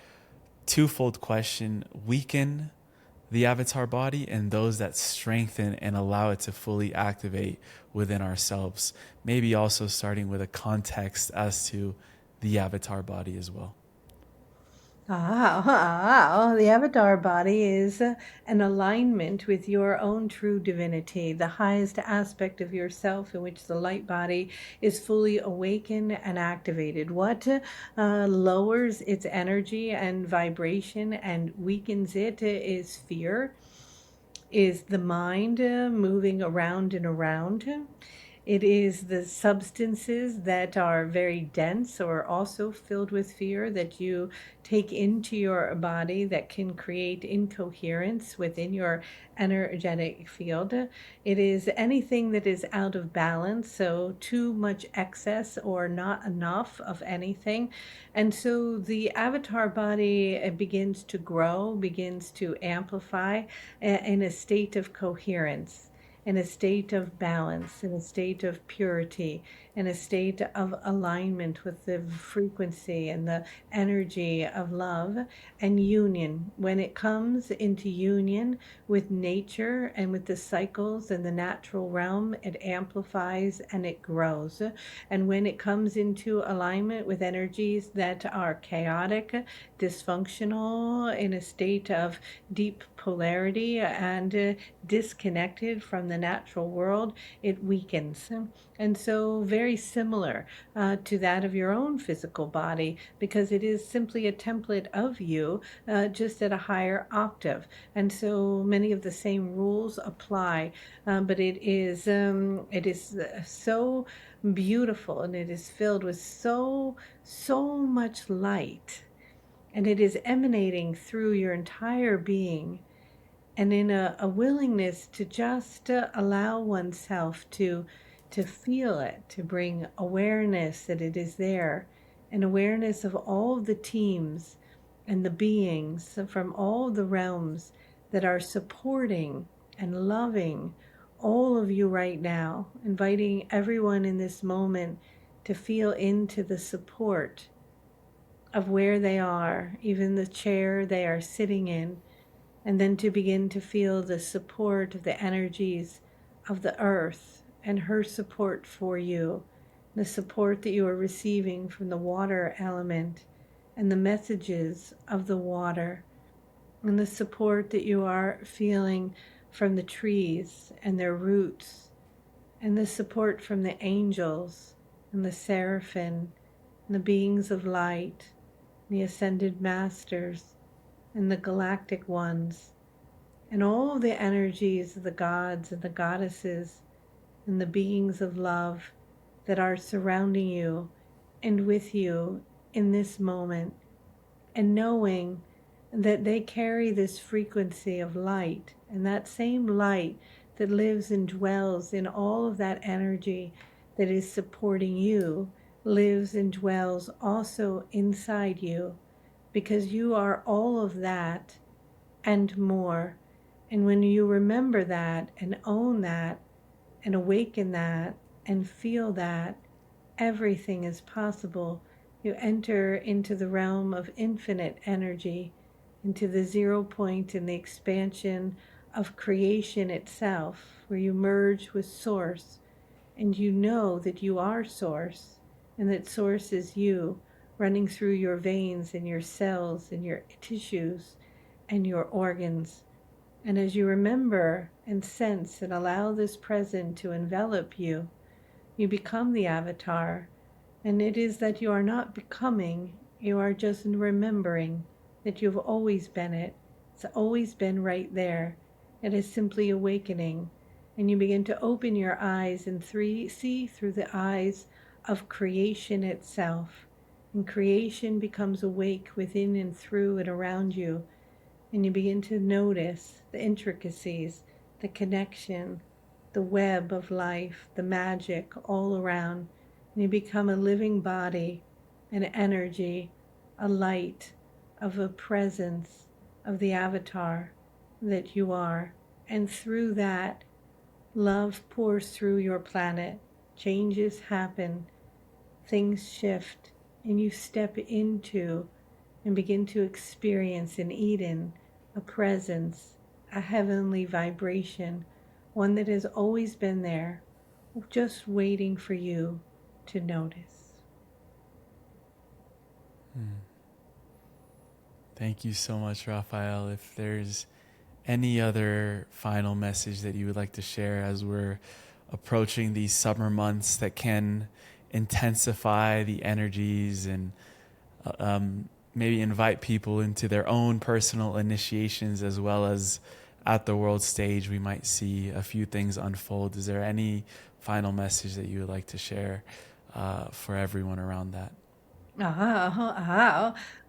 twofold question, weaken the avatar body and those that strengthen and allow it to fully activate within ourselves? Maybe also starting with a context as to the avatar body as well. The avatar body is an alignment with your own true divinity, the highest aspect of yourself in which the light body is fully awakened and activated. What lowers its energy and vibration and weakens it is fear, is the mind moving around and around. It is the substances that are very dense or also filled with fear that you take into your body that can create incoherence within your energetic field. It is anything that is out of balance, so too much excess or not enough of anything. And so the avatar body begins to grow, begins to amplify in a state of coherence, in a state of balance, in a state of purity, in a state of alignment with the frequency and the energy of love and union. When it comes into union with nature and with the cycles and the natural realm, it amplifies and it grows. And when it comes into alignment with energies that are chaotic, dysfunctional, in a state of deep polarity and disconnected from the natural world, it weakens. And so very similar to that of your own physical body, because it is simply a template of you, just at a higher octave. And so many of the same rules apply, but it is so beautiful, and it is filled with so much light, and it is emanating through your entire being, and in a willingness to just allow oneself to feel it, to bring awareness that it is there, and awareness of all the teams and the beings from all the realms that are supporting and loving all of you right now, inviting everyone in this moment to feel into the support of where they are, even the chair they are sitting in, and then to begin to feel the support of the energies of the earth and her support for you, the support that you are receiving from the water element and the messages of the water, and the support that you are feeling from the trees and their roots, and the support from the angels and the seraphim and the beings of light, the ascended masters and the galactic ones, and all the energies of the gods and the goddesses and the beings of love that are surrounding you and with you in this moment, and knowing that they carry this frequency of light, and that same light that lives and dwells in all of that energy that is supporting you lives and dwells also inside you, because you are all of that and more. And when you remember that and own that and awaken that and feel that, everything is possible. You enter into the realm of infinite energy, into the 0 point in the expansion of creation itself, where you merge with Source, and you know that you are Source, and that Source is you, running through your veins and your cells and your tissues and your organs. And as you remember and sense and allow this present to envelop you, you become the avatar. And it is that you are not becoming, you are just remembering that you've always been it. It's always been right there. It is simply awakening. And you begin to open your eyes and see through the eyes of creation itself. And creation becomes awake within and through and around you. And you begin to notice the intricacies, the connection, the web of life, the magic all around. And you become a living body, an energy, a light of a presence of the avatar that you are. And through that, love pours through your planet. Changes happen, things shift, and you step into and begin to experience in Eden a presence, a heavenly vibration, one that has always been there, just waiting for you to notice. Thank you so much, Raphael. If there's any other final message that you would like to share as we're approaching these summer months that can intensify the energies and maybe invite people into their own personal initiations, as well as at the world stage we might see a few things unfold. Is there any final message that you would like to share for everyone around that?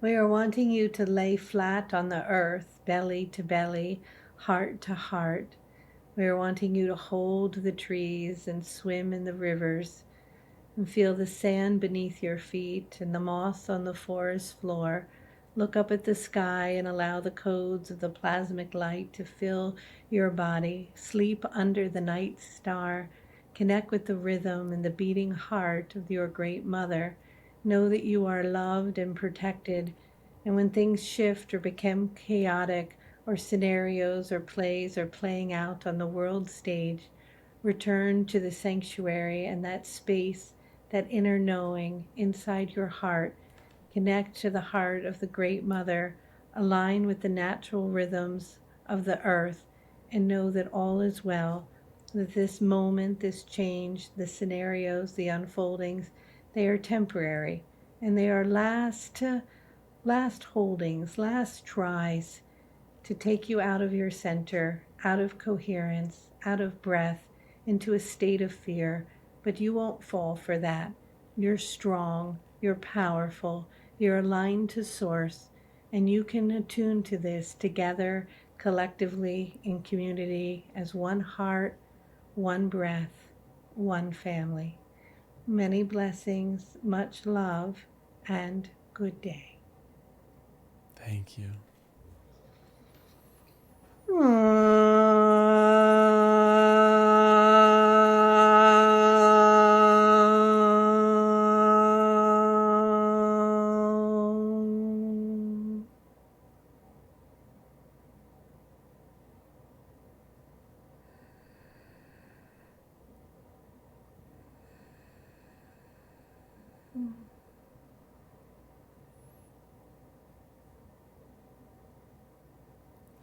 We are wanting you to lay flat on the earth, belly to belly, heart to heart. We are wanting you to hold the trees and swim in the rivers and feel the sand beneath your feet and the moss on the forest floor. Look up at the sky and allow the codes of the plasmic light to fill your body. Sleep under the night star. Connect with the rhythm and the beating heart of your great mother. Know that you are loved and protected. And when things shift or become chaotic, or scenarios or plays are playing out on the world stage, return to the sanctuary and that space, that inner knowing inside your heart. Connect to the heart of the Great Mother, align with the natural rhythms of the earth, and know that all is well, that this moment, this change, the scenarios, the unfoldings, they are temporary, and they are last holdings, last tries to take you out of your center, out of coherence, out of breath, into a state of fear. But you won't fall for that. You're strong, you're powerful, you're aligned to source, and you can attune to this together, collectively, in community, as one heart, one breath, one family. Many blessings, much love, and good day. Thank you.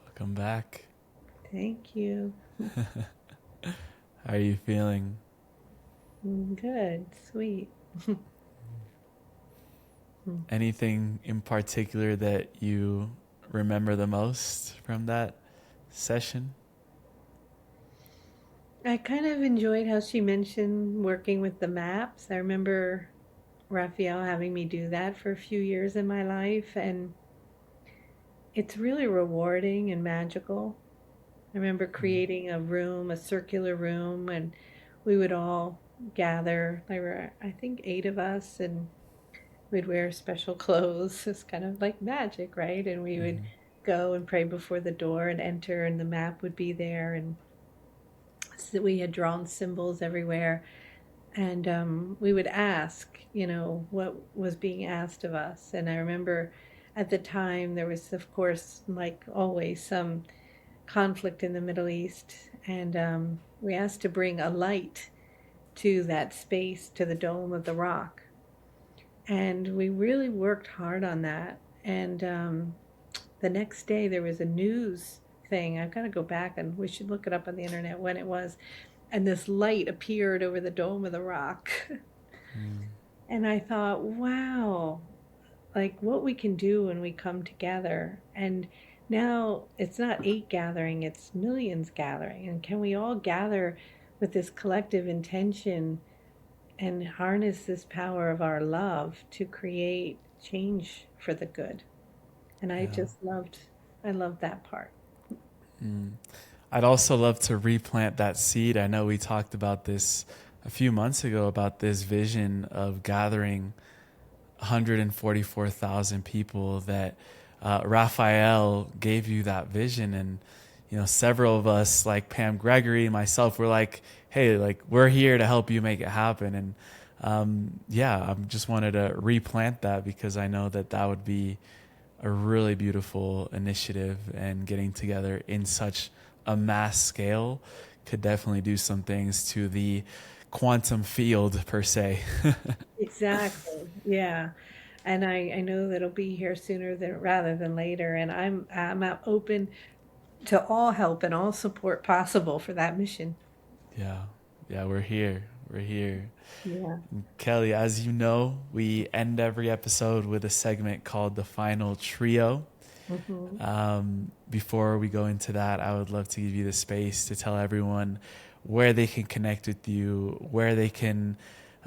Welcome back. Thank you. How are you feeling? Good, sweet. Anything in particular that you remember the most from that session? I kind of enjoyed how she mentioned working with the maps. I remember Raphael having me do that for a few years in my life, and it's really rewarding and magical. I remember creating a room, a circular room, and we would all gather. There were, I think, 8 of us, and we'd wear special clothes. It's kind of like magic, right? And we would go and pray before the door and enter, and the map would be there. And so we had drawn symbols everywhere. And we would ask, what was being asked of us. And I remember at the time there was, of course, like always, some conflict in the Middle East. And we asked to bring a light to that space, to the Dome of the Rock. And we really worked hard on that. And the next day there was a news thing. I've got to go back and we should look it up on the internet when it was. And this light appeared over the Dome of the Rock. And I thought, wow, like what we can do when we come together. And now it's not 8 gathering, it's millions gathering. And can we all gather with this collective intention and harness this power of our love to create change for the good? And I loved that part. I'd also love to replant that seed. I know we talked about this a few months ago, about this vision of gathering 144,000 people that Raphael gave you that vision. And, several of us, like Pam Gregory and myself, were like, hey, like, we're here to help you make it happen. And I just wanted to replant that, because I know that that would be a really beautiful initiative, and getting together in such a mass scale could definitely do some things to the quantum field per se. Exactly. Yeah. And I know that it'll be here sooner than rather than later. And I'm out open to all help and all support possible for that mission. Yeah. Yeah, we're here. We're here. Yeah. Kelly, as you know, we end every episode with a segment called the Final Trio. Hmm. Before we go into that, I would love to give you the space to tell everyone where they can connect with you, where they can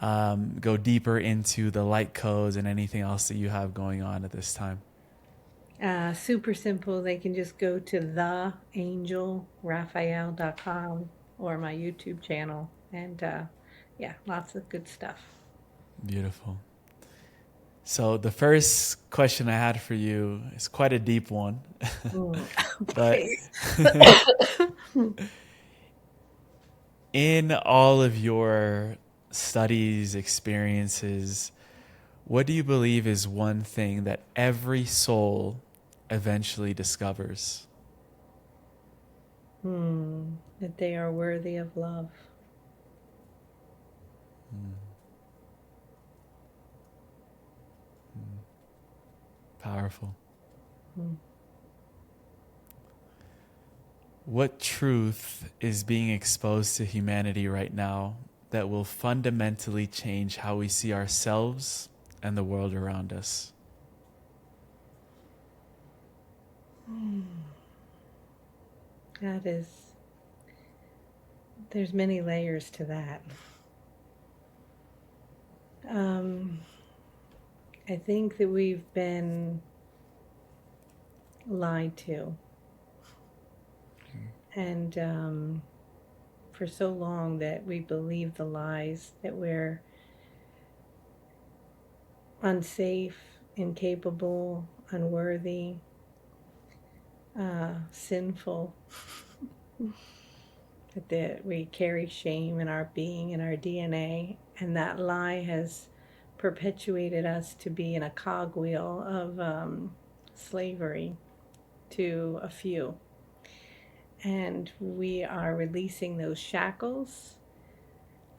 go deeper into the light codes and anything else that you have going on at this time. Super simple. They can just go to theangelraphael.com or my YouTube channel. And yeah, lots of good stuff. Beautiful. So the first question I had for you is quite a deep one, Mm. but Okay. in all of your studies, experiences, what do you believe is one thing that every soul eventually discovers? That they are worthy of love. Powerful. Mm. What truth is being exposed to humanity right now that will fundamentally change how we see ourselves and the world around us? That is, there's many layers to that. Um, I think that we've been lied to. And for so long that we believe the lies that we're unsafe, incapable, unworthy, sinful, that we carry shame in our being, in our DNA. And that lie has perpetuated us to be in a cogwheel of slavery to a few. And we are releasing those shackles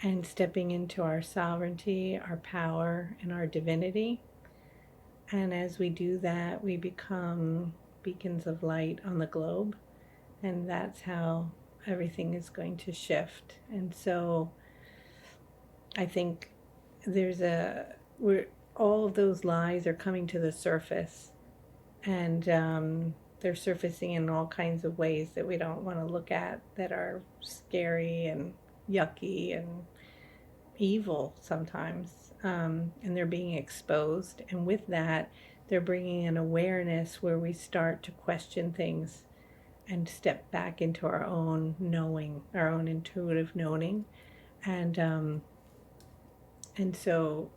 and stepping into our sovereignty, our power, and our divinity. And as we do that, we become beacons of light on the globe. And that's how everything is going to shift. And so I think we're all of those lies are coming to the surface, and they're surfacing in all kinds of ways that we don't want to look at, that are scary and yucky and evil sometimes, and they're being exposed. And with that, they're bringing an awareness where we start to question things and step back into our own knowing, our own intuitive knowing, and so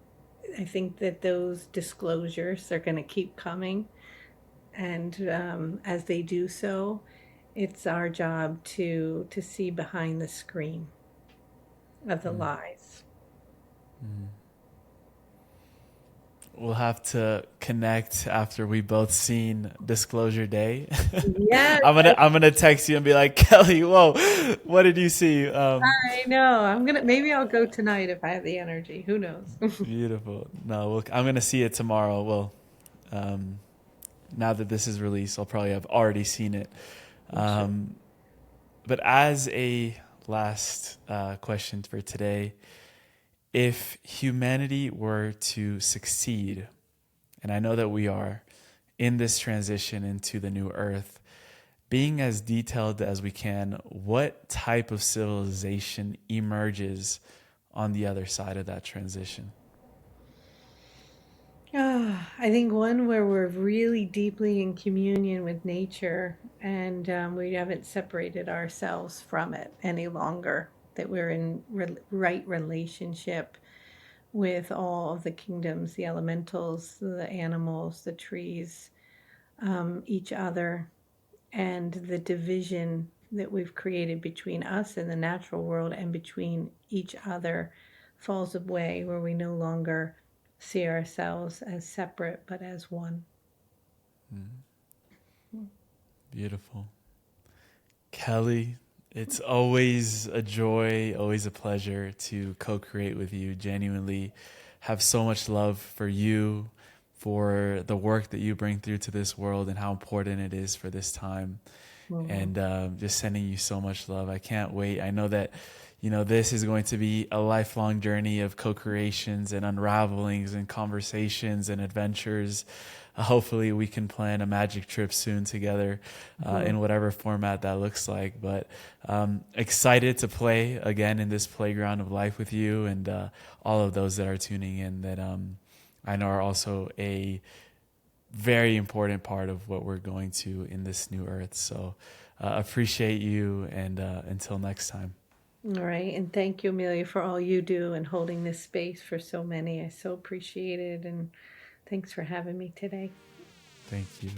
I think that those disclosures are going to keep coming, and as they do so, it's our job to see behind the screen of the lies. We'll have to connect after we both seen Disclosure Day. Yes, I'm gonna text you and be like, Kelly, whoa, what did you see? I know. Maybe I'll go tonight if I have the energy. Who knows? Beautiful. No, I'm gonna see it tomorrow. Well, um, now that this is released, I'll probably have already seen it. Sure. But as a last question for today, if humanity were to succeed, and I know that we are, in this transition into the new earth, being as detailed as we can, what type of civilization emerges on the other side of that transition? I think one where we're really deeply in communion with nature, and we haven't separated ourselves from it any longer, that we're in right relationship with all of the kingdoms, the elementals, the animals, the trees, each other, and the division that we've created between us and the natural world and between each other falls away, where we no longer see ourselves as separate but as one. Beautiful. Kelly, it's always a joy, always a pleasure to co-create with you. Genuinely have so much love for you, for the work that you bring through to this world and how important it is for this time. Mhm. And just sending you so much love. I can't wait. I know that, this is going to be a lifelong journey of co-creations and unravelings and conversations and adventures. Hopefully we can plan a magic trip soon together in whatever format that looks like. But excited to play again in this playground of life with you and all of those that are tuning in that I know are also a very important part of what we're going to in this new earth. So appreciate you, and until next time. All right. And thank you, Amelia, for all you do and holding this space for so many. I so appreciate it. And thanks for having me today. Thank you.